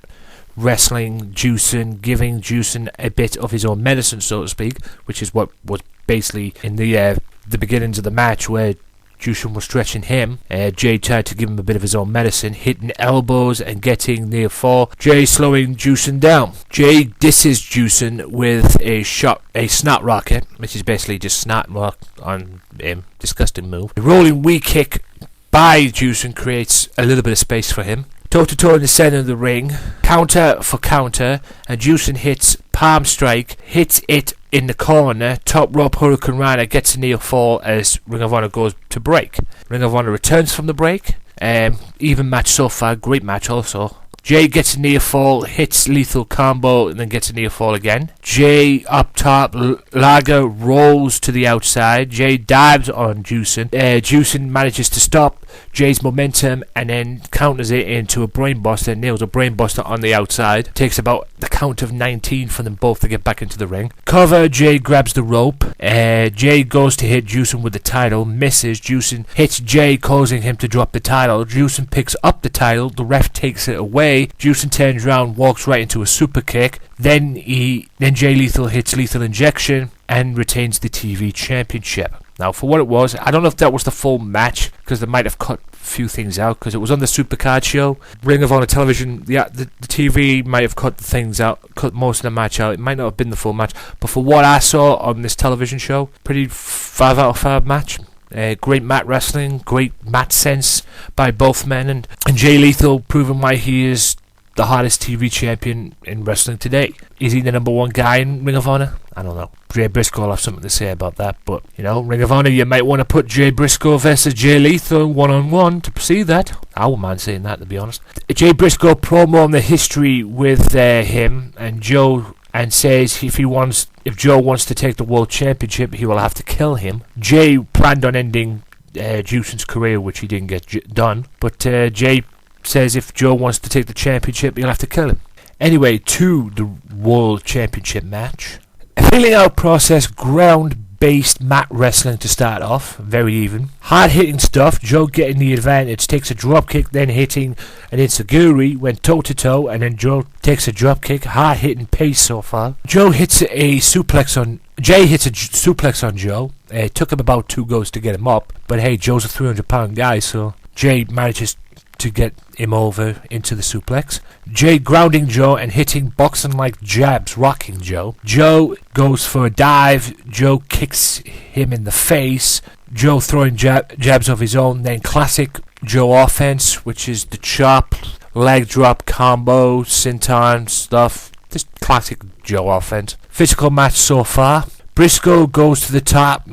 A: wrestling Jushin, giving Jushin a bit of his own medicine, so to speak, which is what was basically in the beginnings of the match, where Jushin was stretching him. Jay tried to give him a bit of his own medicine, hitting elbows and getting near fall. Jay slowing Jushin down. Jay disses Jushin with a snot rocket, which is basically just snot rock on him. Disgusting move. The rolling wee kick by Jushin creates a little bit of space for him. toe-to-toe in the center of the ring, counter for counter, and Juicing hits palm strike, hits it in the corner, top rope Hurricane Rana, gets a near fall as Ring of Honor goes to break. Ring of Honor returns from the break. Even match so far, great match also. Jay gets a near fall, hits lethal combo, and then gets a near fall again. Jay up top, Lager rolls to the outside. Jay dives on Juicing. Juicing manages to stop Jay's momentum and then counters it into a brainbuster, nails a brainbuster on the outside. Takes about the count of 19 for them both to get back into the ring. Cover, Jay grabs the rope. Jay goes to hit Juicing with the title, misses. Juicing hits Jay, causing him to drop the title. Juicing picks up the title, the ref takes it away. Juicing turns around, walks right into a super kick. Then Jay Lethal hits Lethal Injection and retains the TV Championship. Now, for what it was, I don't know if that was the full match, because they might have cut a few things out, because it was on the Supercard show. Ring of Honor television, the TV might have cut things out, cut most of the match out. It might not have been the full match, but for what I saw on this television show, pretty 5 out of 5 match. Great mat wrestling, great mat sense by both men, and Jay Lethal proving why he is the hottest TV champion in wrestling today. Is he the number one guy in Ring of Honor? I don't know. Jay Briscoe will have something to say about that, but, you know, Ring of Honor, you might want to put Jay Briscoe versus Jay Lethal one-on-one to see that. I wouldn't mind saying that, to be honest. Jay Briscoe promo on the history with him and Joe, and says if Joe wants to take the World Championship, he will have to kill him. Jay planned on ending Juicing's career, which he didn't get done, but Jay says if Joe wants to take the championship, he'll have to kill him. Anyway, to the World Championship match. A feeling out process, ground-based mat wrestling to start off, very even. Hard-hitting stuff, Joe getting the advantage, takes a dropkick, then hitting an enziguri, went toe-to-toe, and then Joe takes a dropkick. Hard-hitting pace so far. Jay hits a suplex on Joe. It took him about 2 goes to get him up, but hey, Joe's a 300-pound guy, so Jay manages to get him over into the suplex. Jay grounding Joe and hitting boxing-like jabs, rocking Joe. Joe goes for a dive. Joe kicks him in the face. Joe throwing jabs of his own. Then classic Joe offense, which is the chop, leg drop combo, senton stuff. Just classic Joe offense. Physical match so far. Briscoe goes to the top.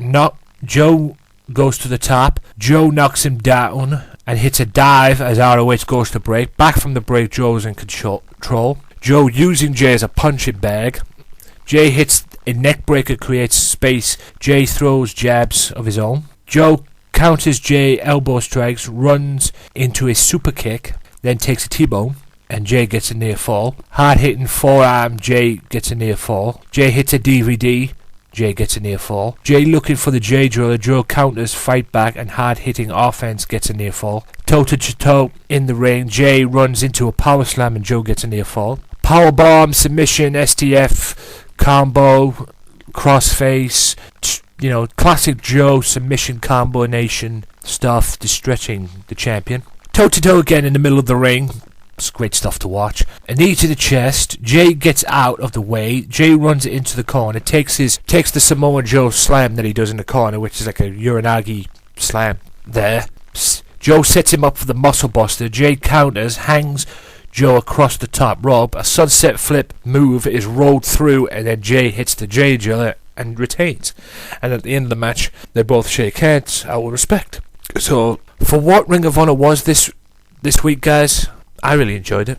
A: Joe goes to the top. Joe knocks him down and hits a dive as ROH goes to break. Back from the break, Joe's in control. Joe using Jay as a punching bag. Jay hits a neck breaker, creates space. Jay throws jabs of his own. Joe counters Jay, elbow strikes, runs into a super kick, then takes a T-bone, and Jay gets a near fall. Hard hitting forearm, Jay gets a near fall. Jay hits a DVD. Jay gets a near fall. Jay looking for the Jay Driller. Joe counters, fight back, and hard-hitting offense gets a near fall. Toe-to-toe in the ring. Jay runs into a power slam, and Joe gets a near fall. Power bomb, submission, STF, combo, crossface. You know, classic Joe submission combination stuff, just stretching the champion. Toe-to-toe again in the middle of the ring. It's great stuff to watch. A knee to the chest. Jay gets out of the way. Jay runs into the corner. Takes the Samoa Joe slam that he does in the corner, which is like a Uranagi slam there. Joe sets him up for the muscle buster. Jay counters, hangs Joe across the top rope. A sunset flip move is rolled through, and then Jay hits the Jay Driller and retains. And at the end of the match, they both shake hands out of respect. So, for what Ring of Honor was this week, guys, I really enjoyed it.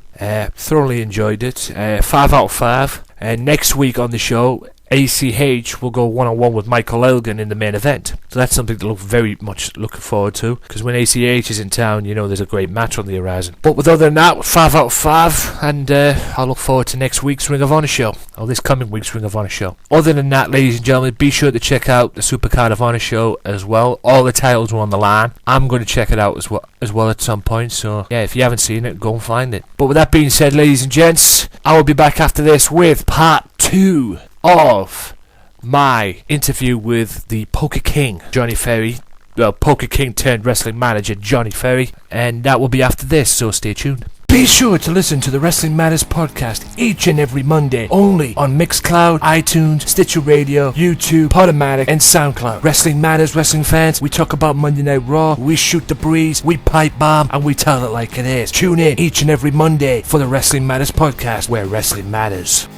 A: Thoroughly enjoyed it. 5 out of 5. Next week on the show, ACH will go one-on-one with Michael Elgin in the main event. So that's something to look very much looking forward to, because when ACH is in town, you know there's a great match on the horizon. But with other than that, 5 out of 5, and I'll look forward to next week's Ring of Honor show, or this coming week's Ring of Honor show. Other than that, ladies and gentlemen, be sure to check out the Supercard of Honor show as well. All the titles are on the line. I'm going to check it out as well at some point, so yeah, if you haven't seen it, go and find it. But with that being said, ladies and gents, I will be back after this with part 2 of my interview with the Poker King, Jonny Ferrari. Well, Poker King turned wrestling manager, Jonny Ferrari. And that will be after this, so stay tuned. Be sure to listen to the Wrestling Matters podcast each and every Monday, only on Mixcloud, iTunes, Stitcher Radio, YouTube, Podomatic, and SoundCloud. Wrestling Matters, wrestling fans, we talk about Monday Night Raw, we shoot the breeze, we pipe bomb, and we tell it like it is. Tune in each and every Monday for the Wrestling Matters podcast, where wrestling matters.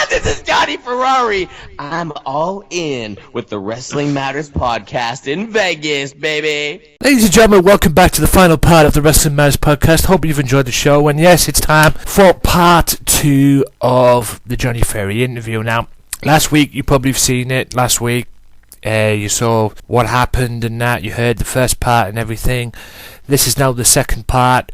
C: This is Jonny Ferrari. I'm all in with the Wrestling Matters podcast in Vegas, baby.
A: Ladies and gentlemen, welcome back to the final part of the Wrestling Matters podcast. Hope you've enjoyed the show. And yes, it's time for part 2 of the Jonny Ferrari interview. Now, last week, you probably have seen it. Last week, you saw what happened and that. You heard the first part and everything. This is now the second part.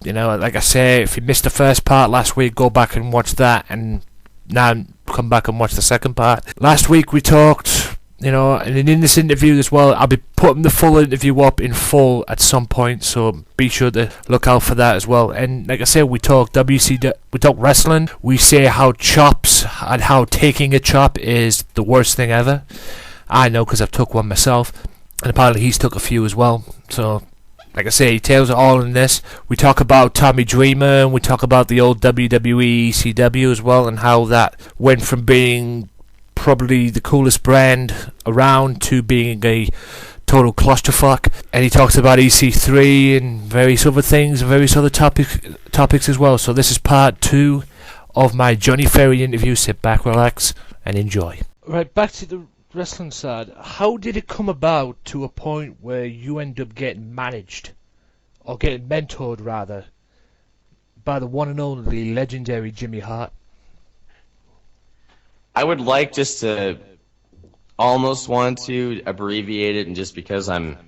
A: You know, like I say, if you missed the first part last week, go back and watch that. And now come back and watch the second part. Last week we talked, you know, and in this interview as well, I'll be putting the full interview up in full at some point, so be sure to look out for that as well. And like I said, we talk WCW, we talk wrestling, we say how chops and how taking a chop is the worst thing ever. I know, because I've took one myself, and apparently he's took a few as well, so like I say, he tells it all in this. We talk about Tommy Dreamer, and we talk about the old WWE ECW as well, and how that went from being probably the coolest brand around to being a total clusterfuck. And he talks about EC3 and various other things, and various other topics as well. So this is part 2 of my Jonny Ferrari interview. Sit back, relax, and enjoy. Right, back to the wrestling side. How did it come about to a point where you end up getting managed, or getting mentored rather, by the one and only legendary Jimmy Hart?
C: I would like just to almost want to abbreviate it, and just because I'm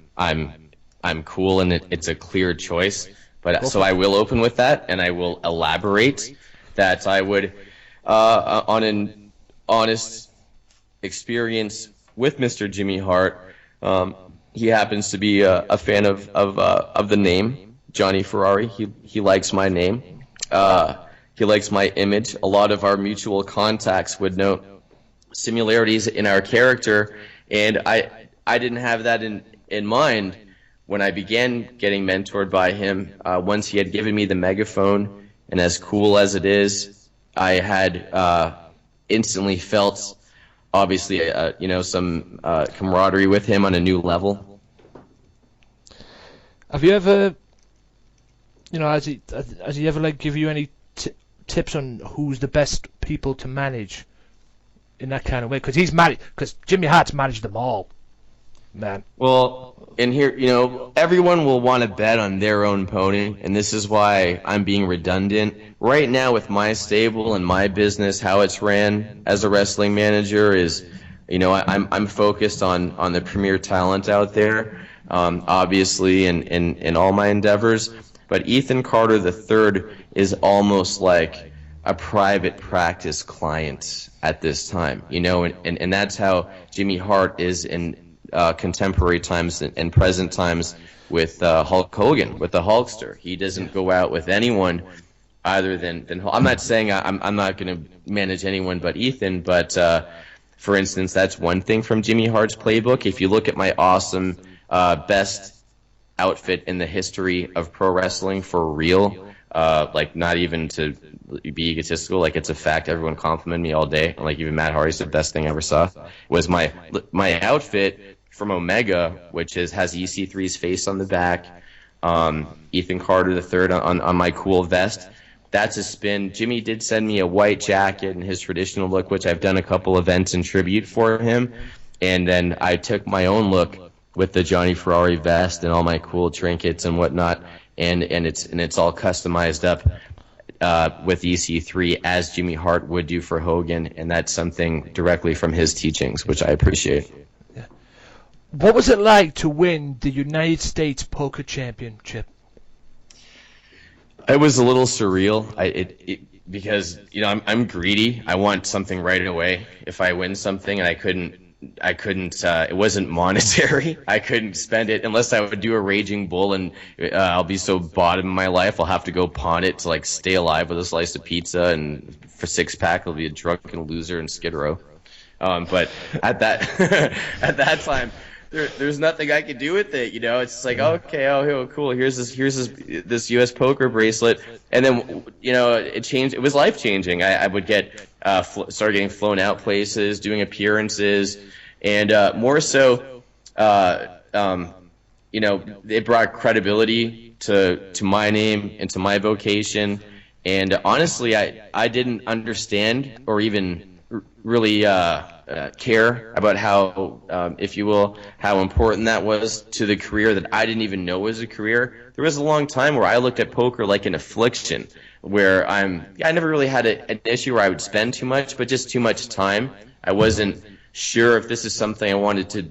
C: cool and it's a clear choice, but so I will open with that, and I will elaborate that I would on an honest experience with Mr. Jimmy Hart. He happens to be a fan of the name Jonny Ferrari. He likes my name. He likes my image. A lot of our mutual contacts would note similarities in our character, and I didn't have that in mind when I began getting mentored by him. Once he had given me the megaphone, and as cool as it is, I had instantly felt, obviously, some camaraderie with him on a new level.
A: Have you ever, has he ever give you any tips on who's the best people to manage in that kind of way? Because Jimmy Hart's managed them all, man.
C: Well, in here, everyone will want to bet on their own pony, and this is why I'm being redundant. Right now, with my stable and my business, how it's ran as a wrestling manager is, I'm focused on the premier talent out there, obviously, in all my endeavors. But Ethan Carter III is almost like a private practice client at this time, and that's how Jimmy Hart is in contemporary times and present times with Hulk Hogan, with the Hulkster. He doesn't go out with anyone other than I'm not saying I'm not going to manage anyone but Ethan, but for instance, that's one thing from Jimmy Hart's playbook. If you look at my awesome best outfit in the history of pro wrestling for real, not even to be egotistical, it's a fact. Everyone complimented me all day. Even Matt Hardy's the best thing I ever saw. Was my outfit from Omega, which has EC3's face on the back, Ethan Carter III on my cool vest. That's a spin. Jimmy did send me a white jacket in his traditional look, which I've done a couple events in tribute for him. And then I took my own look with the Jonny Ferrari vest and all my cool trinkets and whatnot. And it's all customized up with EC3 as Jimmy Hart would do for Hogan, and that's something directly from his teachings, which I appreciate.
A: Yeah. What was it like to win the United States Poker Championship?
C: It was a little surreal. Because I'm greedy. I want something right away. If I win something and I couldn't. It wasn't monetary. I couldn't spend it unless I would do a Raging Bull, and I'll be so bottom in my life I'll have to go pawn it to stay alive with a slice of pizza, and for 6-pack I'll be a drunken loser in Skid Row. But at that at that time, there's nothing I could do with it. It's just like, okay, oh, cool. Here's this U.S. poker bracelet, and then it changed. It was life changing. I would get start getting flown out places, doing appearances, and more so, it brought credibility to my name and to my vocation. And honestly, I didn't understand or even really care about how, if you will, how important that was to the career that I didn't even know was a career. There was a long time where I looked at poker like an affliction, where I never really had an issue where I would spend too much, but just too much time. I wasn't sure if this is something I wanted to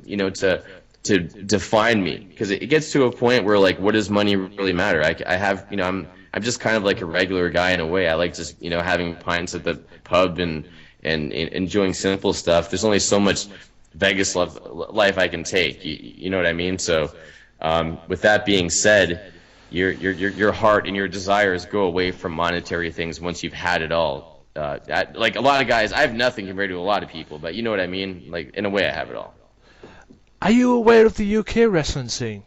C: define me, because it gets to a point where, like, what does money really matter? I have, I'm just kind of like a regular guy in a way. I like just, having pints at the pub and enjoying simple stuff. There's only so much Vegas life I can take. You know what I mean? So, with that being said, your heart and your desires go away from monetary things once you've had it all. Like a lot of guys, I have nothing compared to a lot of people, but you know what I mean? Like, in a way, I have it all.
A: Are you aware of the UK wrestling scene?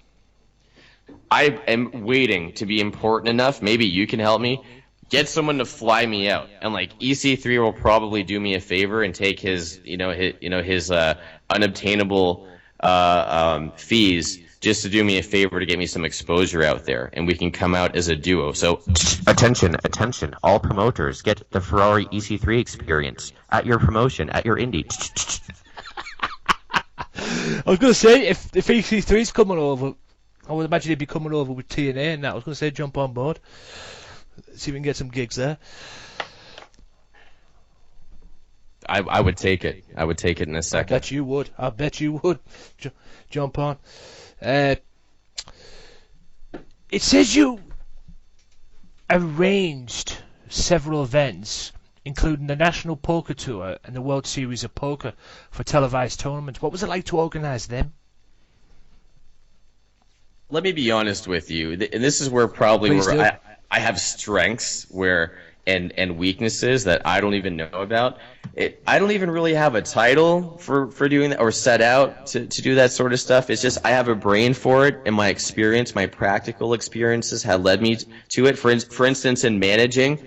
C: I am waiting to be important enough. Maybe you can help me. Get someone to fly me out, and like EC3 will probably do me a favor and take his unobtainable fees just to do me a favor to get me some exposure out there, and we can come out as a duo. So attention, all promoters, get the Ferrari EC3 experience at your promotion, at your indie.
A: I was going to say, if EC3's coming over, I would imagine he'd be coming over with TNA and that. I was going to say, jump on board. See if we can get some gigs there.
C: I would take it. I would take it in a second.
A: I bet you would. Jump on. It says you arranged several events, including the National Poker Tour and the World Series of Poker, for televised tournaments. What was it like to organise them?
C: Let me be honest with you, and this is where I have strengths and weaknesses that I don't even know about. I don't even really have a title for doing that, or set out to do that sort of stuff. It's just I have a brain for it, and my experience, my practical experiences have led me to it. For instance, in managing,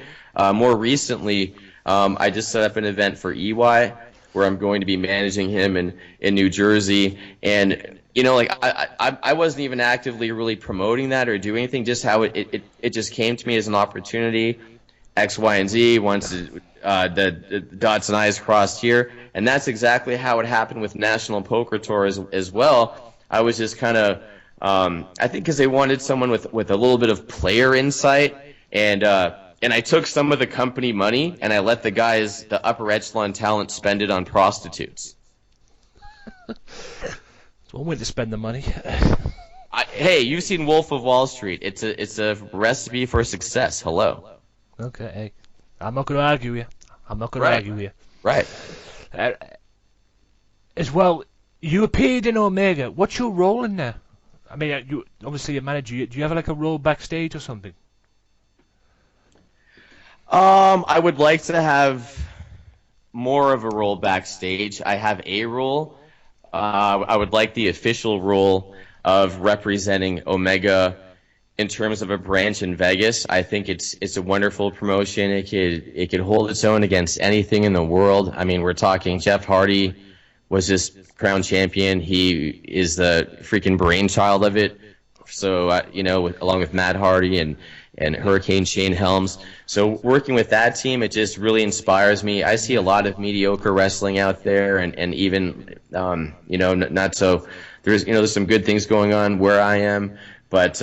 C: more recently, I just set up an event for EY where I'm going to be managing him in New Jersey, and I wasn't even actively really promoting that or doing anything, just how it just came to me as an opportunity. X, Y, and Z, once the dots and I's crossed here. And that's exactly how it happened with National Poker Tour as well. I was just kind of, I think because they wanted someone with a little bit of player insight, and I took some of the company money, and I let the guys, the upper echelon talent, spend it on prostitutes.
A: It's one way to spend the money.
C: Hey, you've seen Wolf of Wall Street. It's a recipe for success. Hello.
A: Okay, hey, I'm not going to argue with you.
C: Right.
A: As well, you appeared in Omega. What's your role in there? I mean, you obviously a manager. Do you have like a role backstage or something?
C: I would like to have more of a role backstage. I have a role. I would like the official role of representing Omega in terms of a branch in Vegas. I think it's a wonderful promotion. It could hold its own against anything in the world. I mean, we're talking Jeff Hardy was just crown champion. He is the freaking brainchild of it. So along with Matt Hardy and Hurricane Shane Helms. So working with that team, it just really inspires me. I see a lot of mediocre wrestling out there, and even not so. There's some good things going on where I am, but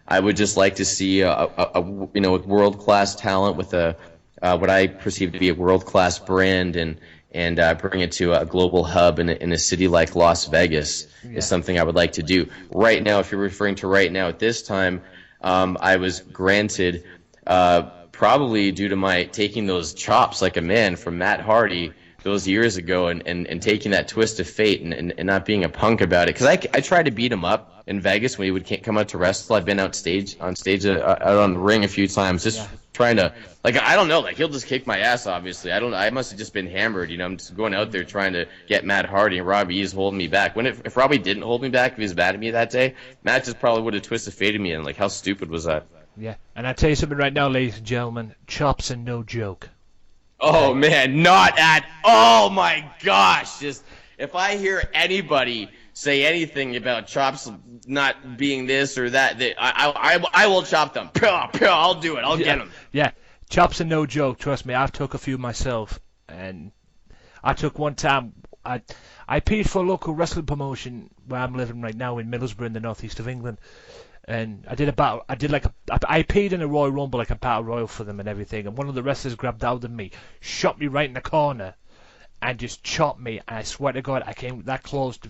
C: I would just like to see with world-class talent, with what I perceive to be a world-class brand, and bring it to a global hub in a city like Las Vegas is something I would like to do. Right now, if you're referring to right now at this time, I was granted, probably due to my taking those chops like a man from Matt Hardy those years ago, and taking that twist of fate and not being a punk about it. Because I tried to beat him up in Vegas when he would come out to wrestle. I've been out on stage out on the ring a few times, just trying to, like, I don't know, like, he'll just kick my ass, obviously. I must have just been hammered, you know. I'm just going out there trying to get Matt Hardy, and Robbie is holding me back. If Robbie didn't hold me back, if he was mad at me that day, Matt just probably would have twisted faded me, and, like, how stupid was that?
A: Yeah, and I tell you something right now, ladies and gentlemen, chops are no joke.
C: Oh, man, not at all, my gosh. Just, if I hear anybody say anything about chops not being this or that, I will chop them. I'll do it. I'll get them.
A: Yeah, chops are no joke. Trust me, I've took a few myself, and I took one time. I paid for a local wrestling promotion where I'm living right now in Middlesbrough in the northeast of England, and I paid in a Royal Rumble, like a battle royal for them and everything, and one of the wrestlers grabbed out of me, shot me right in the corner, and just chopped me. And I swear to God, I came that close to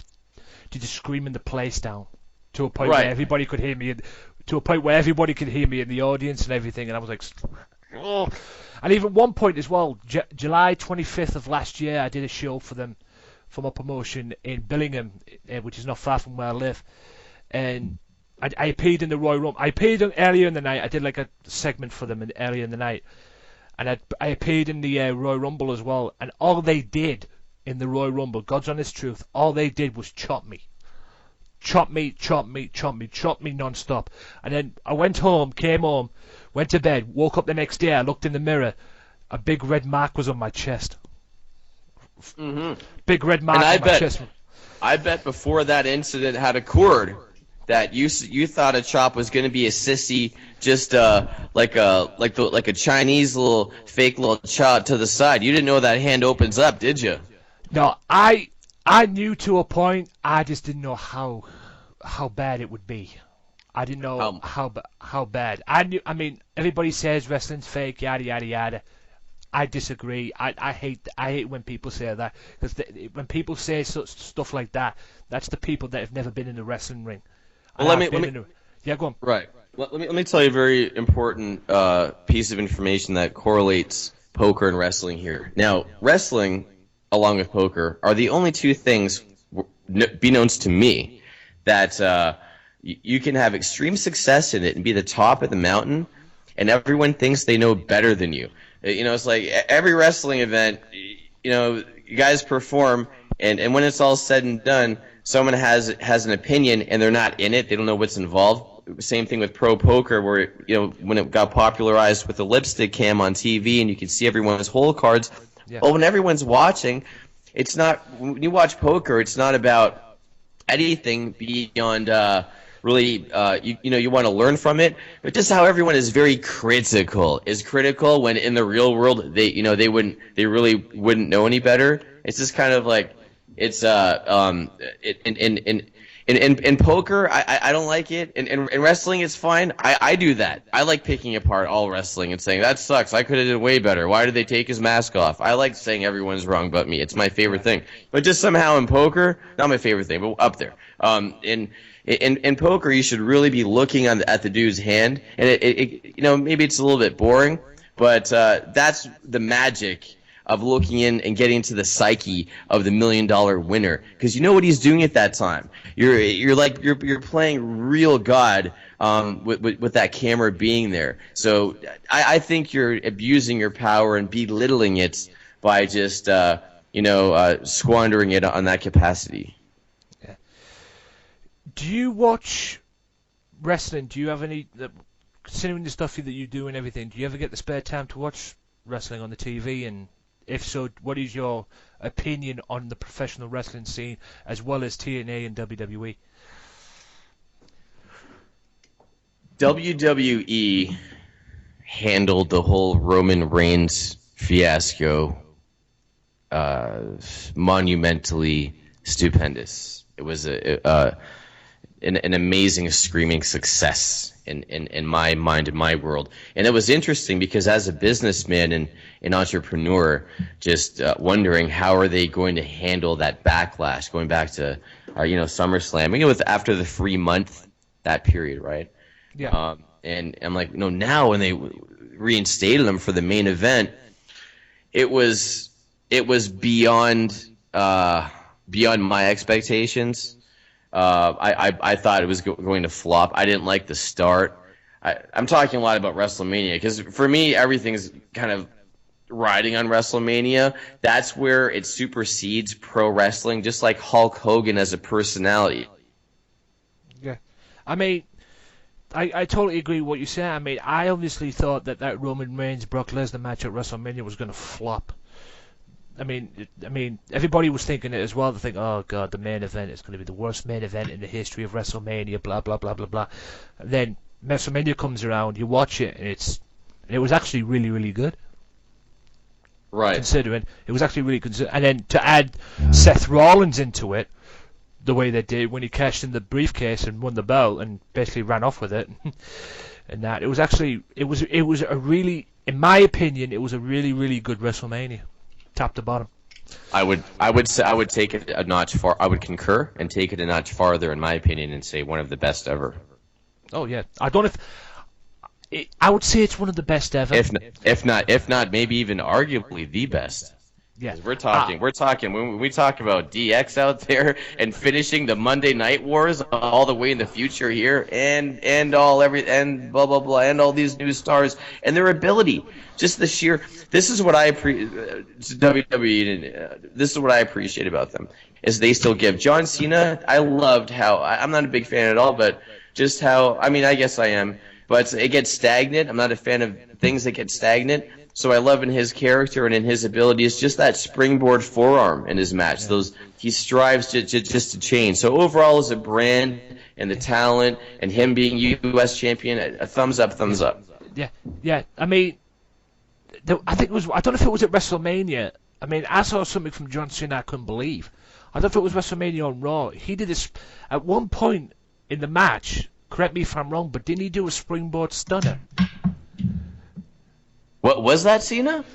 A: just screaming the place down to a point where everybody could hear me, to a point where everybody could hear me in the audience and everything, and I was like, oh. And even one point as well, July 25th of last year, I did a show for them, from a promotion in Billingham, which is not far from where I live, and I appeared in the Royal Rumble. I appeared earlier in the night. I did like a segment for them earlier in the night, and I appeared in the Royal Rumble as well. And all they did in the Royal Rumble, God's honest truth, all they did was chop me non-stop. And then I went home, came home, went to bed, woke up the next day. I looked in the mirror, a big red mark was on my chest.
C: Mm-hmm.
A: Big red mark on my chest.
C: I bet before that incident had occurred, that you thought a chop was going to be a sissy, just like a Chinese little fake little chop to the side. You didn't know that hand opens up, did you?
A: No, I knew to a point. I just didn't know how bad it would be. I didn't know how bad. I knew. I mean, everybody says wrestling's fake, yada yada yada. I disagree. I hate when people say that, because when people say such stuff like that, that's the people that have never been in a wrestling ring.
C: Well, let me
A: yeah, go on.
C: Right. Let me tell you a very important piece of information that correlates poker and wrestling here. Now, wrestling, along with poker, are the only two things, beknownst to me, that you can have extreme success in it and be the top of the mountain, and everyone thinks they know better than you. You know, it's like every wrestling event, you know, you guys perform, and when it's all said and done, someone has an opinion and they're not in it. They don't know what's involved. Same thing with pro poker, where, you know, when it got popularized with the lipstick cam on TV and you can see everyone's hole cards. Yeah. Well, when everyone's watching, it's not, when you watch poker, it's not about anything beyond really, you want to learn from it, but just how everyone is very critical when in the real world they really wouldn't know any better. It's just kind of like, it's in poker, I don't like it. In wrestling, it's fine. I do that. I like picking apart all wrestling and saying that sucks. I could have did way better. Why did they take his mask off? I like saying everyone's wrong but me. It's my favorite thing. But just somehow in poker, not my favorite thing, but up there. In poker, you should really be looking at the dude's hand, and it maybe it's a little bit boring, but that's the magic of looking in and getting to the psyche of the $1 million winner, because you know what he's doing at that time. You're playing real God with that camera being there. So I think you're abusing your power and belittling it by just squandering it on that capacity.
A: Yeah. Do you watch wrestling? Do you have any, considering the stuff that you do and everything, do you ever get the spare time to watch wrestling on the TV? And if so, what is your opinion on the professional wrestling scene as well as TNA and WWE?
C: WWE handled the whole Roman Reigns fiasco monumentally stupendous. It was an amazing screaming success in my mind, in my world. And it was interesting because as a businessman and an entrepreneur, just wondering how are they going to handle that backlash, going back to SummerSlam. It was after the 3 month, that period, right?
A: Yeah.
C: And I'm like, now when they reinstated him for the main event, it was beyond my expectations. I thought it was going to flop. I didn't like the start. I'm talking a lot about WrestleMania because for me, everything's kind of riding on WrestleMania. That's where it supersedes pro wrestling, just like Hulk Hogan as a personality.
A: Yeah. I mean, I totally agree with what you say. I mean, I obviously thought that Roman Reigns Brock Lesnar match at WrestleMania was going to flop. I mean, everybody was thinking it as well. They think, oh god, the main event is going to be the worst main event in the history of WrestleMania. Blah blah blah blah blah. And then WrestleMania comes around, you watch it, and it was actually really really good.
C: Right.
A: Considering it was actually really good, and then to add Seth Rollins into it, the way they did when he cashed in the briefcase and won the belt and basically ran off with it, and that it was a really, in my opinion, it was a really really good WrestleMania, top to bottom.
C: I would say I would take it a notch far. I would concur and take it a notch farther, in my opinion, and say one of the best ever.
A: Oh yeah, I don't know if. I would say it's one of the best ever.
C: If not, maybe even arguably the best.
A: Yeah,
C: We're talking when we talk about DX out there and finishing the Monday Night Wars all the way in the future here, and blah blah blah, and all these new stars and their ability, just the sheer. This is what I WWE. This is what I appreciate about them is they still give. John Cena, I loved how I'm not a big fan at all, but just how I mean I guess I am. But it gets stagnant. I'm not a fan of things that get stagnant. So I love in his character and in his abilities just that springboard forearm in his match.
A: Yeah.
C: He strives just to change. So overall, as a brand and the talent and him being U.S. champion, a thumbs up, thumbs up.
A: Yeah. I mean, I think it was. I don't know if it was at WrestleMania. I mean, I saw something from John Cena I couldn't believe. I don't know if it was WrestleMania on Raw. He did this at one point in the match. Correct me if I'm wrong, but didn't he do a springboard stunner?
C: What was that, Cena?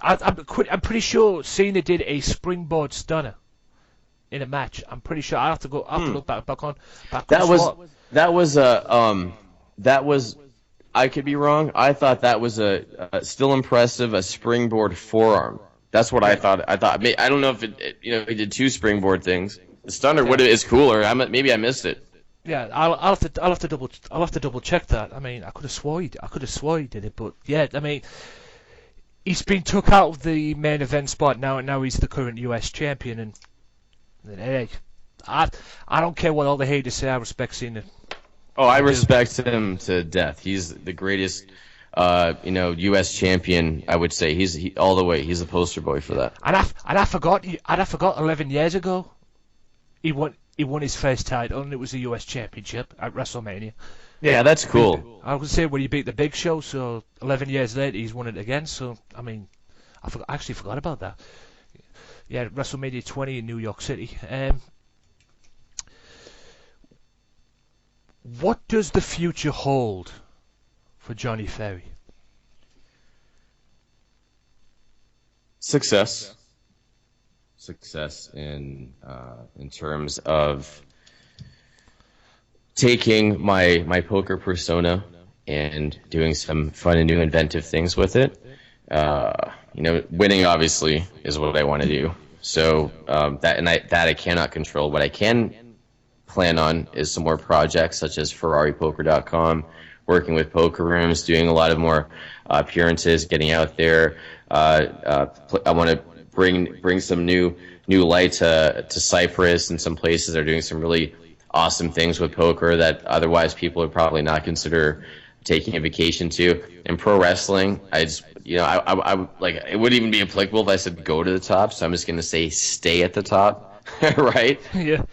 A: I'm pretty sure Cena did a springboard stunner in a match. I'm pretty sure. I have to go. I have to look back on.
C: That was. I could be wrong. I thought that was a still impressive, a springboard forearm. That's what I thought. I don't know if he did two springboard things. The stunner is cooler. Maybe I missed it.
A: Yeah, I'll have to double check that. I mean, I could have swore he did it, but yeah, I mean, he's been took out of the main event spot now, and now he's the current US champion. And hey, I don't care what all the haters say. I respect Cena.
C: Oh, I respect him to death. He's the greatest, U.S. champion. I would say he all the way. He's the poster boy for that.
A: And I forgot 11 years ago, he won his first title, and it was the U.S. Championship at WrestleMania.
C: Yeah, that's cool.
A: I was going to say when he beat the Big Show, so 11 years later he's won it again. So I mean, I actually forgot about that. Yeah, WrestleMania 20 in New York City. What does the future hold for Jonny Ferrari?
C: Success in terms of taking my poker persona and doing some fun and new inventive things with it. Winning obviously is what I want to do. So that I cannot control. What I can plan on is some more projects such as FerrariPoker.com, working with poker rooms, doing a lot of more appearances, getting out there. I want to bring some new light to Cyprus and some places that are doing some really awesome things with poker that otherwise people would probably not consider taking a vacation to. In pro wrestling, I like it wouldn't even be applicable if I said go to the top. So I'm just gonna say stay at the top. Right?
A: Yeah.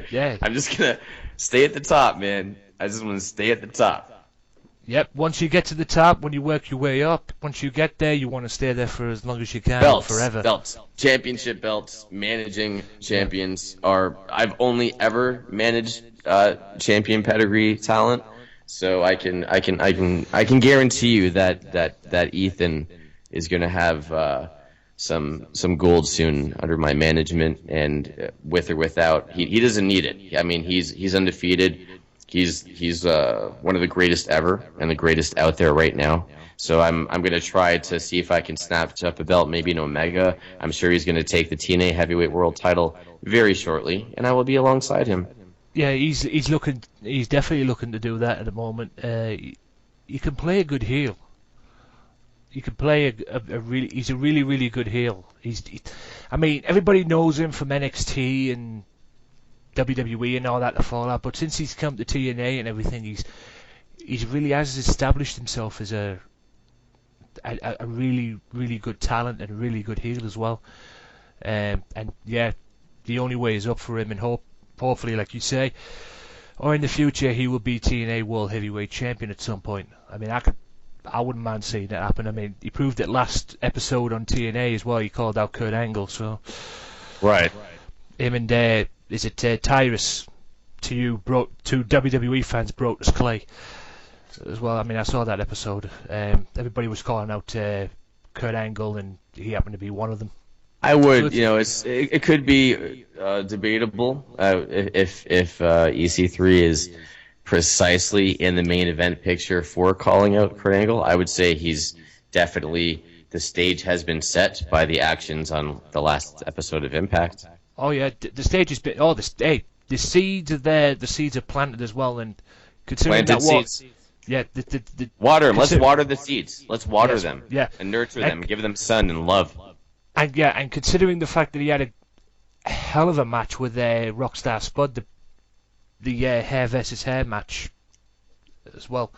A: Yeah.
C: I'm just gonna stay at the top, man. I just want to stay at the top.
A: Yep. Once you get to the top, when you work your way up, once you get there, you want to stay there for as long as you can.
C: Belts,
A: forever.
C: Belts, championship belts, managing champions I've only ever managed champion pedigree talent, so I can guarantee you that Ethan is gonna have some gold soon under my management, and with or without, he doesn't need it. I mean, he's undefeated. He's one of the greatest ever and the greatest out there right now. So I'm gonna try to see if I can snatch up a belt, maybe an Omega. I'm sure he's gonna take the TNA Heavyweight World Title very shortly, and I will be alongside him.
A: Yeah, he's definitely looking to do that at the moment. you can play a good heel. You can play he's a really, really good heel. I mean, everybody knows him from NXT and WWE and all that to Fallout, but since he's come to TNA and everything, he's really has established himself as a really, really good talent and a really good heel as well. And yeah, the only way is up for him, and hopefully, like you say, or in the future, he will be TNA World Heavyweight Champion at some point. I mean, I wouldn't mind seeing that happen. I mean, he proved it last episode on TNA as well. He called out Kurt Angle, so
C: Right.
A: him and is it Tyrus to WWE fans, Brodus Clay as well. I mean, I saw that episode. Everybody was calling out Kurt Angle, and he happened to be one of them.
C: I would, it could be debatable if EC3 is precisely in the main event picture for calling out Kurt Angle. I would say he's definitely, the stage has been set by the actions on the last episode of Impact.
A: Oh yeah, the stage has been. Oh, the seeds are there. The seeds are planted as well, and considering
C: Planted seeds.
A: Yeah, the
C: Water them. Let's water the seeds. Let's water them.
A: Yeah,
C: and nurture them. Give them sun and love.
A: And considering the fact that he had a hell of a match with Rockstar Spud, the hair versus hair match as well.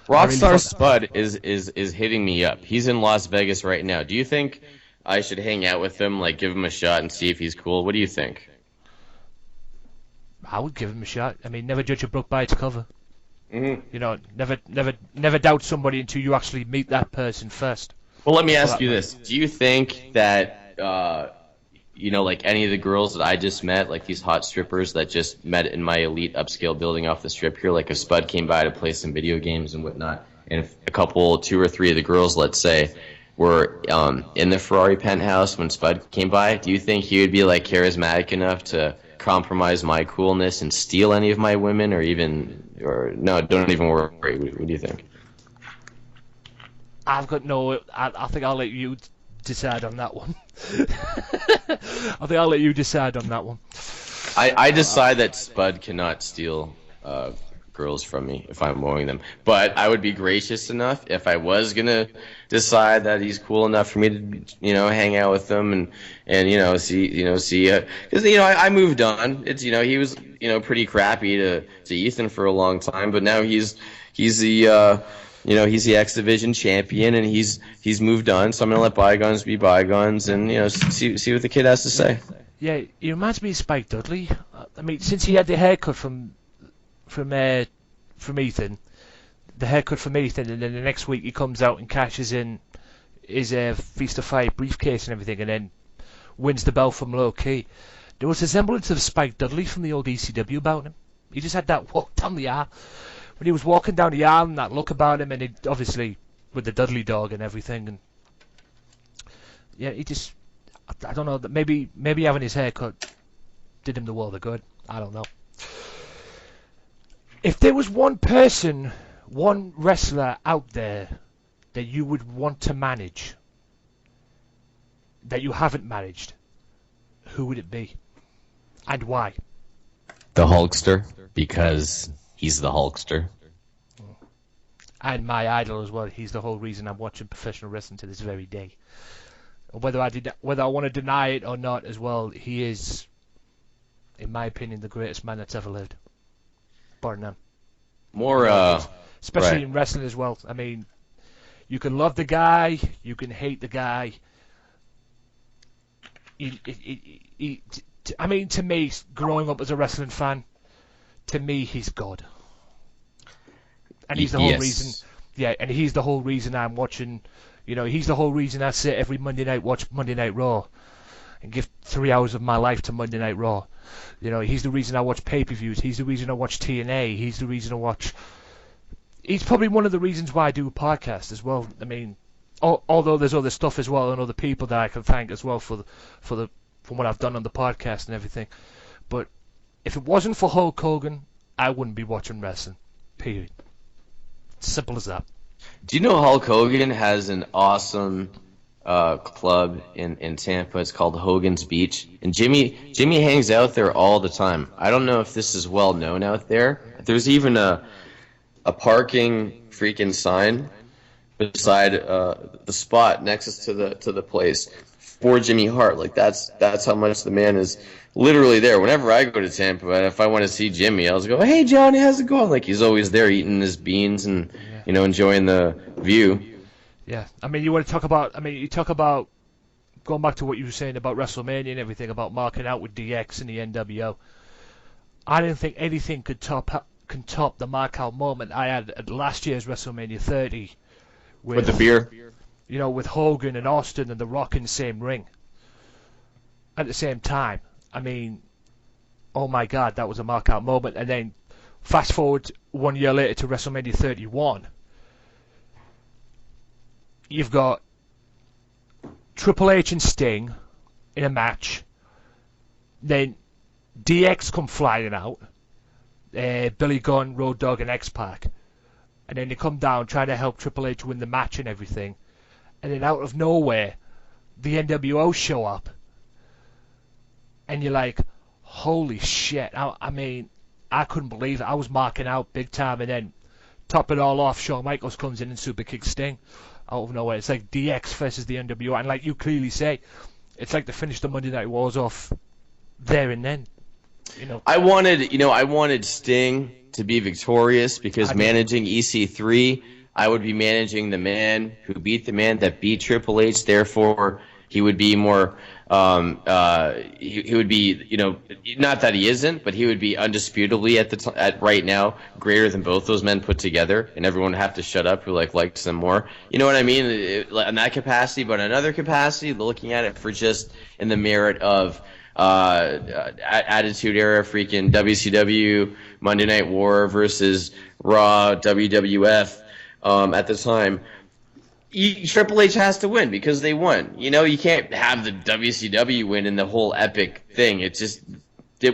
C: Rockstar Spud is hitting me up. He's in Las Vegas right now. Do you think I should hang out with him, like give him a shot and see if he's cool? What do you think?
A: I would give him a shot. I mean, never judge a book by its cover.
C: Mm-hmm.
A: Never doubt somebody until you actually meet that person first.
C: Well, let me ask you this: do you think that like any of the girls that I just met, like these hot strippers that just met in my elite upscale building off the strip here, like if Spud came by to play some video games and whatnot, and if two or three of the girls, let's say, were in the Ferrari penthouse when Spud came by, do you think he would be like charismatic enough to compromise my coolness and steal any of my women, or no, don't even worry. What do you think?
A: I think I'll let you decide on that one. I think I'll let you decide on that one.
C: I decide that Spud cannot steal girls from me if I'm wooing them, but I would be gracious enough if I was gonna decide that he's cool enough for me to hang out with them and see because I moved on. It's he was pretty crappy to Ethan for a long time, but now he's the he's the X Division champion, and he's moved on. So I'm gonna let bygones be bygones, and see what the kid has to say.
A: Yeah, he reminds me of Spike Dudley. I mean, since he had the haircut from Ethan, and then the next week he comes out and cashes in his Feast of Fire briefcase and everything, and then wins the belt from Low Key. There was a semblance of Spike Dudley from the old ECW about him. He just had that walk down the aisle. When he was walking down the aisle, and that look about him, and he, obviously with the Dudley dog and everything, and yeah, he just, I don't know, maybe having his haircut did him the world of good. I don't know. If there was one person, one wrestler out there that you would want to manage, that you haven't managed, who would it be? And why?
C: The Hulkster, because he's the Hulkster.
A: And my idol as well. He's the whole reason I'm watching professional wrestling to this very day. Whether I want to deny it or not as well, he is, in my opinion, the greatest man that's ever lived. Bar none. Especially in wrestling as well. I mean, you can love the guy, you can hate the guy. I mean, to me, growing up as a wrestling fan, to me, he's God. And he's the whole reason. Yeah, and he's the whole reason I'm watching. He's the whole reason I sit every Monday night, watch Monday Night Raw, and give 3 hours of my life to Monday Night Raw. He's the reason I watch pay-per-views. He's the reason I watch TNA. He's the reason I watch. He's probably one of the reasons why I do a podcast as well. I mean, although there's other stuff as well and other people that I can thank as well for what I've done on the podcast and everything. But if it wasn't for Hulk Hogan, I wouldn't be watching wrestling. Period. Simple as that.
C: Do you know Hulk Hogan has an awesome club in Tampa? It's called Hogan's Beach, and Jimmy hangs out there all the time. I don't know if this is well known out there. There's even a parking freaking sign beside the spot next to the place for Jimmy Hart. Like that's how much the man is literally there. Whenever I go to Tampa, if I want to see Jimmy, I'll just go, "Hey Johnny, how's it going?" Like he's always there eating his beans and enjoying the view.
A: Yeah, I mean, you talk about going back to what you were saying about WrestleMania and everything about marking out with DX and the NWO. I didn't think anything could top the mark out moment I had at last year's WrestleMania 30
C: With the beer.
A: With Hogan and Austin and The Rock in the same ring at the same time. I mean, oh my God, that was a mark out moment. And then fast forward 1 year later to WrestleMania 31. You've got Triple H and Sting in a match. Then DX come flying out. Billy Gunn, Road Dogg, and X-Pac. And then they come down trying to help Triple H win the match and everything. And then out of nowhere, the NWO show up. And you're like, holy shit. I mean, I couldn't believe it. I was marking out big time. And then top it all off, Shawn Michaels comes in and super kicks Sting out of nowhere. It's like DX versus the NWO. And like you clearly say, it's like they finished the Monday Night Wars off there and then.
C: I wanted Sting to be victorious because managing EC3, I would be managing the man who beat the man that beat Triple H. Therefore, he would be more. He would be, not that he isn't, but he would be undisputably at right now greater than both those men put together, and everyone would have to shut up who likes them more. You know what I mean? In that capacity, but in another capacity, looking at it for just in the merit of. Attitude Era, freaking WCW, Monday Night War versus Raw, WWF at the time. Triple H has to win because they won. You can't have the WCW win in the whole epic thing. It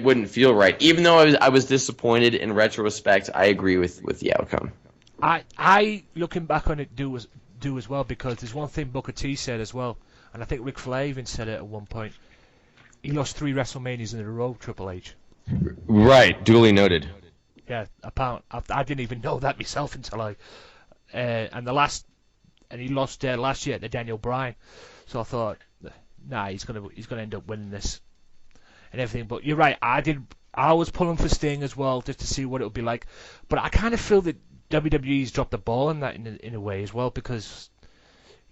C: wouldn't feel right. Even though I was disappointed in retrospect, I agree with the outcome.
A: I looking back on it do as well, because there's one thing Booker T said as well, and I think Ric Flair even said it at one point. He lost 3 WrestleManias in a row, Triple H.
C: Right, duly noted.
A: Yeah, I didn't even know that myself until and he lost last year to Daniel Bryan. So I thought, nah, he's gonna end up winning this and everything. But you're right, I was pulling for Sting as well just to see what it would be like. But I kind of feel that WWE's dropped the ball in that in a way as well, because.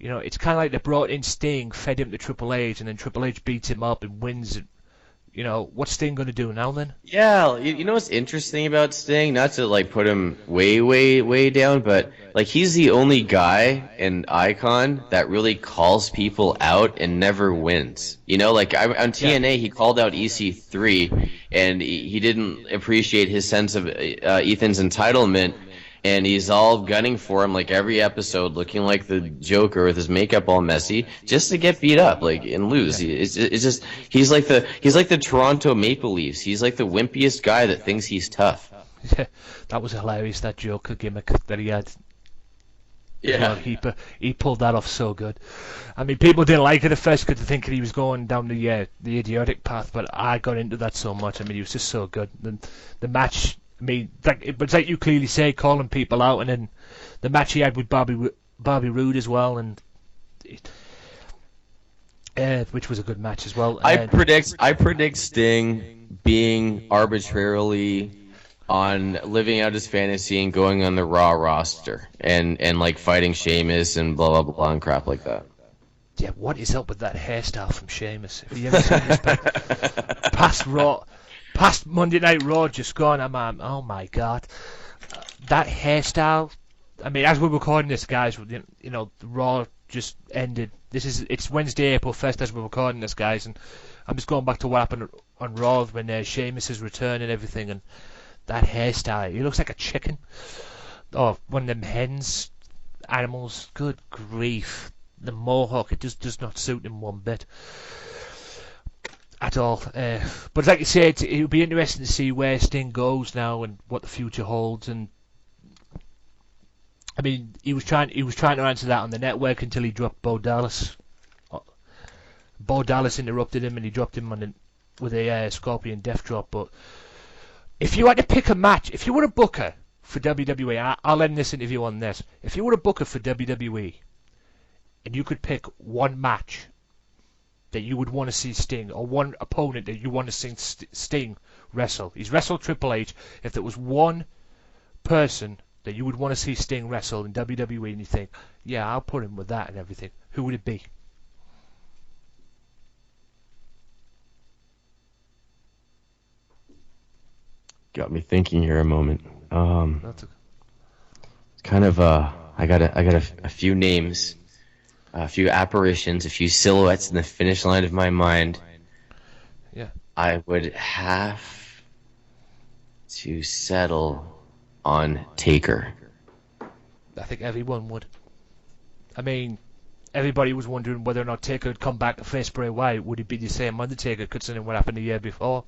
A: It's kind of like they brought in Sting, fed him to Triple H, and then Triple H beats him up and wins. What's Sting going to do now then?
C: Yeah, you know what's interesting about Sting? Not to put him way, way, way down, but he's the only guy and icon that really calls people out and never wins. On TNA, he called out EC3, and he didn't appreciate his sense of Ethan's entitlement. And he's all gunning for him every episode, looking like the Joker with his makeup all messy, just to get beat up and lose. Yeah. He's like the Toronto Maple Leafs. He's like the wimpiest guy that thinks he's tough.
A: Yeah, that was hilarious. That Joker gimmick that he had.
C: Yeah,
A: he pulled that off so good. I mean, people didn't like it at first because they thinking he was going down the idiotic path, but I got into that so much. I mean, he was just so good. The match. I mean, it's like you clearly say, calling people out, and then the match he had with Bobby Roode as well, and which was a good match as well.
C: I predict Sting being arbitrarily on living out his fantasy and going on the Raw roster and fighting Sheamus and blah blah blah and crap like that.
A: Yeah, what is up with that hairstyle from Sheamus? Have you ever seen this past Raw? Past Monday Night Raw just gone, oh my God, that hairstyle. I mean, as we're recording this, guys, Raw just ended. It's Wednesday, April 1st, as we're recording this, guys, and I'm just going back to what happened on Raw when Sheamus' return and everything, and that hairstyle. He looks like a chicken, or one of them hens, animals. Good grief, the mohawk. It just does not suit him one bit. At all, but like you said, it would be interesting to see where Sting goes now and what the future holds. And I mean, he was trying to answer that on the network until he dropped Bo Dallas. Bo Dallas interrupted him and he dropped him with a Scorpion Death Drop. But if you had to pick a match, if you were a booker for WWE, I'll end this interview on this. If you were a booker for WWE, and you could pick one match that you would want to see Sting, or one opponent that you want to see Sting wrestle. He's wrestled Triple H. If there was one person that you would want to see Sting wrestle in WWE, and you think, yeah, I'll put him with that and everything, who would it be?
C: Got me thinking here a moment. Kind of I got a few names, a few apparitions, a few silhouettes in the finish line of my mind.
A: Yeah.
C: I would have to settle on Taker.
A: I think everyone would. I mean, everybody was wondering whether or not Taker would come back to face Bray Wyatt. Would he be the same Undertaker, considering what happened the year before?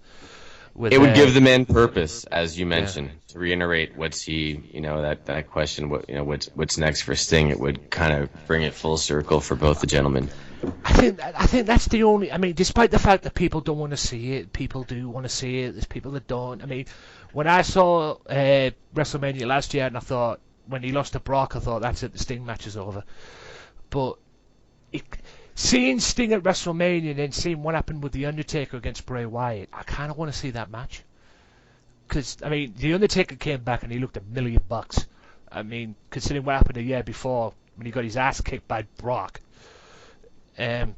C: It would give the man purpose, as you mentioned. To reiterate, what's he? That question. What's next for Sting? It would kind of bring it full circle for both the gentlemen.
A: I think that's the only. I mean, despite the fact that people don't want to see it, people do want to see it. There's people that don't. I mean, when I saw WrestleMania last year, and I thought when he lost to Brock, I thought that's it. The Sting match is over. But seeing Sting at WrestleMania and then seeing what happened with The Undertaker against Bray Wyatt, I kind of want to see that match. Because, I mean, The Undertaker came back and he looked $1 million. I mean, considering what happened the year before when he got his ass kicked by Brock. And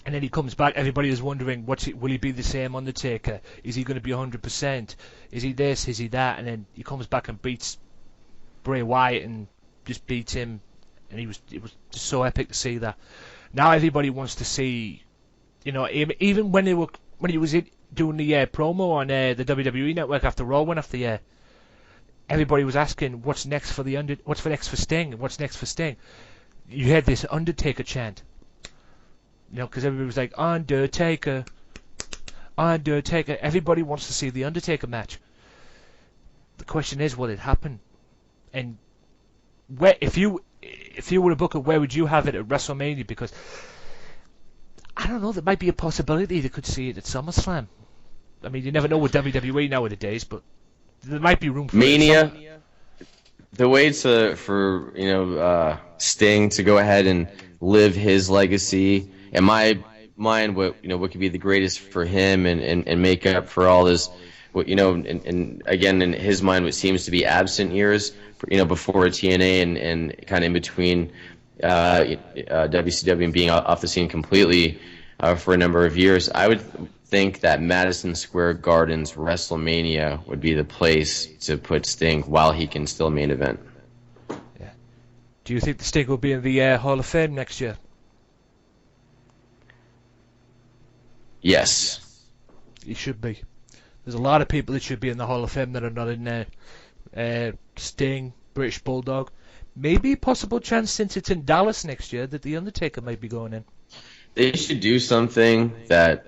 A: then he comes back, everybody is wondering, will he be the same Undertaker? Is he going to be 100%? Is he this? Is he that? And then he comes back and beats Bray Wyatt and just beats him. And it was just so epic to see that. Now everybody wants to see, even when he was doing the promo on the WWE Network after Raw went off the air, everybody was asking, what's next for Sting? What's next for Sting? You heard this Undertaker chant, because everybody was like, Undertaker. Everybody wants to see the Undertaker match. The question is, will it happen? And if you were a booker, where would you have it at WrestleMania? Because I don't know, there might be a possibility they could see it at SummerSlam. I mean, you never know with WWE nowadays, but there might be room for
C: Mania. The way for Sting to go ahead and live his legacy, in my mind, what could be the greatest for him and make up for all this, and again in his mind, what seems to be absent years, before TNA and kind of in between WCW and being off the scene completely for a number of years. I would think that Madison Square Garden's WrestleMania would be the place to put Sting while he can still main event.
A: Yeah. Do you think the Sting will be in the Hall of Fame next year?
C: Yes.
A: He should be. There's a lot of people that should be in the Hall of Fame that are not in there. Sting, British Bulldog. Maybe a possible chance, since it's in Dallas next year, that The Undertaker might be going in.
C: They should do something that,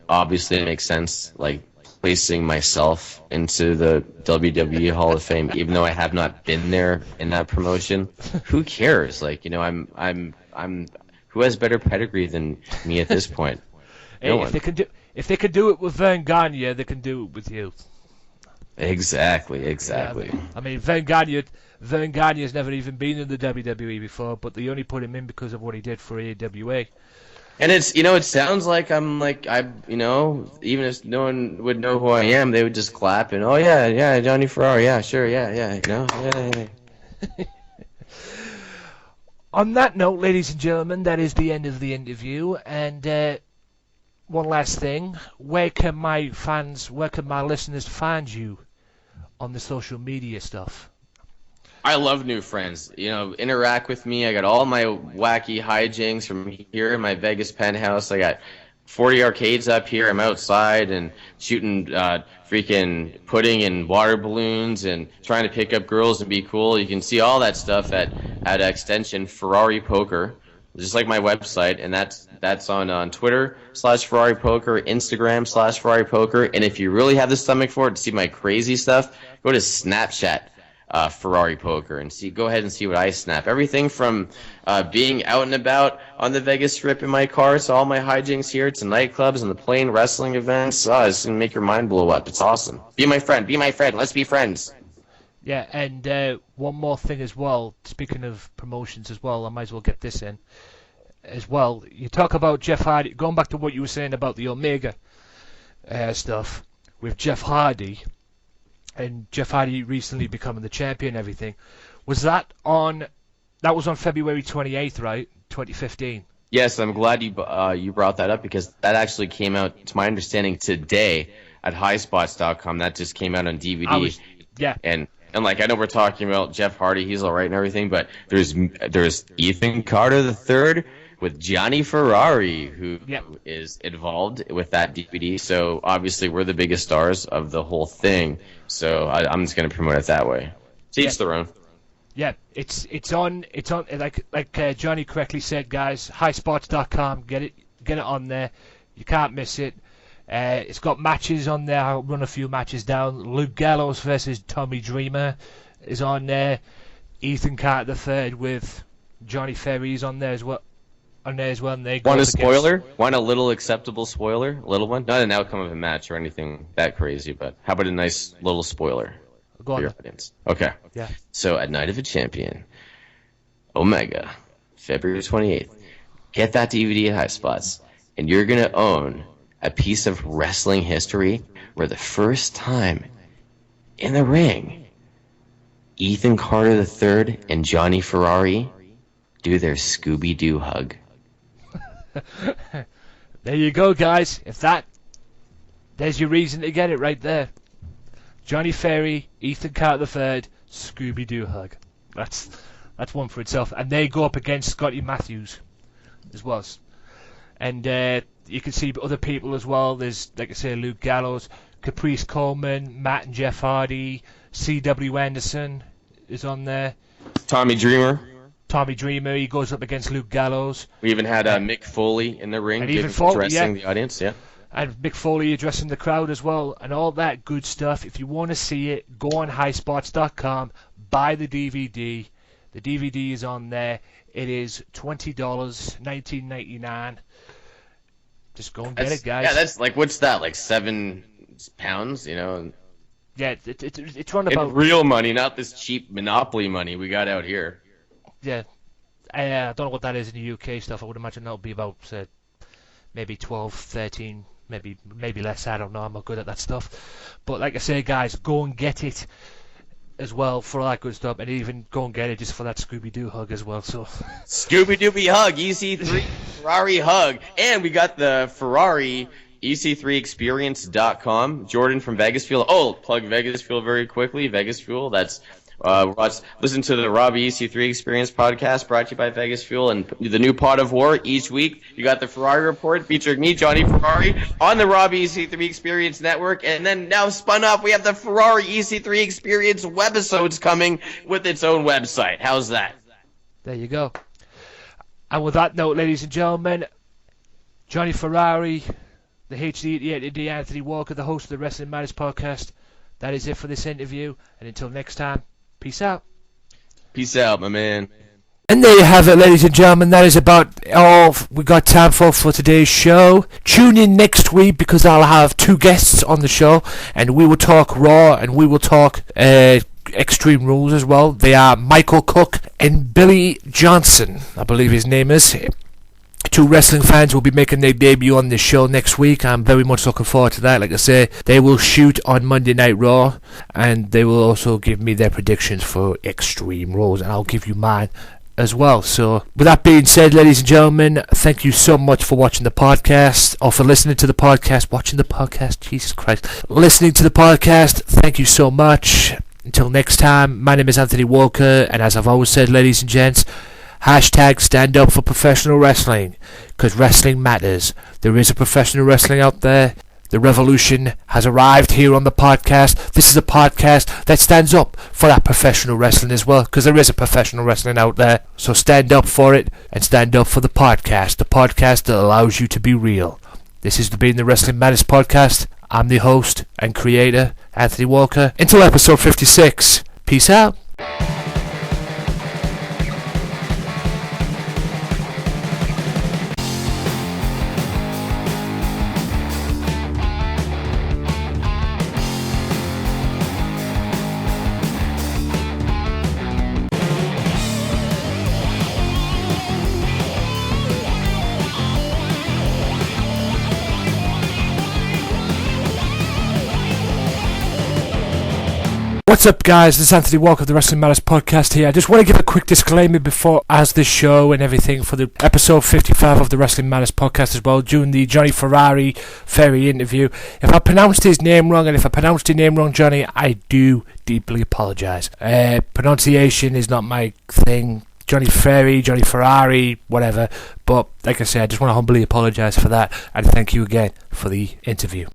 C: obviously makes sense, like placing myself into the WWE Hall of Fame, even though I have not been there in that promotion. Who cares? I'm who has better pedigree than me at this point?
A: Hey, if they could do it with Vern Gagne, they can do it with you.
C: Exactly.
A: Yeah, I mean, Vern Gagne has never even been in the WWE before, but they only put him in because of what he did for AWA.
C: And it's, it sounds like even if no one would know who I am, they would just clap and, oh yeah, Jonny Ferrari, yeah, sure, yeah.
A: On that note, ladies and gentlemen, that is the end of the interview. And one last thing, where can my listeners find you on the social media stuff?
C: I love new friends. Interact with me. I got all my wacky hijinks from here in my Vegas penthouse. I got 40 arcades up here. I'm outside and shooting freaking pudding and water balloons and trying to pick up girls and be cool. You can see all that stuff at extension Ferrari Poker, just like my website, and that's on Twitter /Ferrari Poker, Instagram /Ferrari Poker, and if you really have the stomach for it to see my crazy stuff, go to Snapchat Ferrari Poker and go ahead and see what I snap. Everything from being out and about on the Vegas Strip in my car to all my hijinks here to nightclubs and the plane wrestling events. It's gonna make your mind blow up. It's awesome. Be my friend. Let's be friends.
A: Yeah, and one more thing as well. Speaking of promotions as well, I might as well get this in as well. You talk about Jeff Hardy, going back to what you were saying about the Omega stuff with Jeff Hardy, and Jeff Hardy recently becoming the champion and everything. Was that on February 28th, right? 2015.
C: Yes, I'm glad you brought that up because that actually came out, to my understanding, today at highspots.com. That just came out on DVD. And like, I know we're talking about Jeff Hardy, he's all right and everything, but there's Ethan Carter III with Jonny Ferrari, who is involved with that DVD. So obviously we're the biggest stars of the whole thing. So I'm just going to promote it that way. Teach their own.
A: Yeah, it's on like Johnny correctly said, guys. Highspots.com, get it on there. You can't miss it. It's got matches on there. I'll run a few matches down. Luke Gallows versus Tommy Dreamer is on there. Ethan Carter III with Jonny Ferrari is on there as well. And they
C: want a spoiler? Want a little acceptable spoiler? A little one? Not an outcome of a match or anything that crazy, but how about a nice little spoiler?
A: Go on.
C: For your audience. Okay.
A: Yeah.
C: So at Night of a Champion, Omega, February 28th, get that DVD at High Spots, and you're going to own a piece of wrestling history where the first time in the ring, Ethan Carter III and Jonny Ferrari do their Scooby-Doo hug.
A: There you go, guys. There's your reason to get it right there. Jonny Ferrari, Ethan Carter III, Scooby-Doo hug. That's one for itself. And they go up against Scotty Matthews as well. And you can see other people as well. There's, like I say, Luke Gallows, Caprice Coleman, Matt and Jeff Hardy, C.W. Anderson is on there.
C: Tommy Dreamer,
A: he goes up against Luke Gallows.
C: We even had Mick Foley in the ring, addressing the audience, yeah.
A: And Mick Foley addressing the crowd as well, and all that good stuff. If you want to see it, go on highspots.com, buy the DVD. The DVD is on there. It is $20, $19.99. Just go and get it, guys.
C: Yeah, that's like, what's that, like £7, you know?
A: Yeah, it's run about...
C: real money, not this cheap Monopoly money we got out here.
A: Yeah. I don't know what that is in the UK stuff. I would imagine that'll be about, maybe 12, 13, maybe less. I don't know. I'm not good at that stuff. But like I say, guys, go and get it as well for all that good stuff, and even go and get it just for that Scooby-Doo hug as well. So
C: Scooby-Dooby hug, EC3 Ferrari hug, and we got the Ferrari EC3experience.com. Jordan from Vegas Fuel. Oh, plug Vegas Fuel very quickly. Vegas Fuel, that's listen to the Robbie EC3 Experience podcast brought to you by Vegas Fuel and the new Pot of War each week. You got the Ferrari Report featuring me, Jonny Ferrari, on the Robbie EC3 Experience Network. And then now spun off, we have the Ferrari EC3 Experience webisodes coming with its own website. How's that?
A: There you go. And with that note, ladies and gentlemen, Jonny Ferrari, the HD88, Anthony Walker, the host of the Wrestling Matters podcast. That is it for this interview. And until next time, peace out.
C: Peace out, my man.
A: And there you have it, ladies and gentlemen. That is about all we got time for today's show. Tune in next week because I'll have two guests on the show, and we will talk Raw and we will talk Extreme Rules as well. They are Michael Cook and Billy Johnson, I believe his name is. Two wrestling fans will be making their debut on this show next week. I'm very much looking forward to that. Like I say, they will shoot on Monday Night Raw, and they will also give me their predictions for Extreme Rules, and I'll give you mine as well. So, with that being said, ladies and gentlemen, thank you so much for watching the podcast, or for listening to the podcast, watching the podcast, Jesus Christ, listening to the podcast. Thank you so much. Until next time, my name is Anthony Walker, and as I've always said, ladies and gents, hashtag stand up for professional wrestling, because wrestling matters. There is a professional wrestling out there. The revolution has arrived here on the podcast. This is a podcast that stands up for that professional wrestling as well, because there is a professional wrestling out there. So stand up for it, and stand up for the podcast that allows you to be real. This has been the Wrestling Matters podcast. I'm the host and creator, Anthony Walker. Until episode 56, peace out. What's up, guys? This is Anthony Walker of the Wrestling Matters podcast here. I just want to give a quick disclaimer before, as the show and everything, for the episode 55 of the Wrestling Matters podcast as well, during the Jonny Ferrari interview. If I pronounced his name wrong, and if I pronounced your name wrong, Johnny, I do deeply apologise. Pronunciation is not my thing. Jonny Ferrari, whatever. But, like I said, I just want to humbly apologise for that, and thank you again for the interview.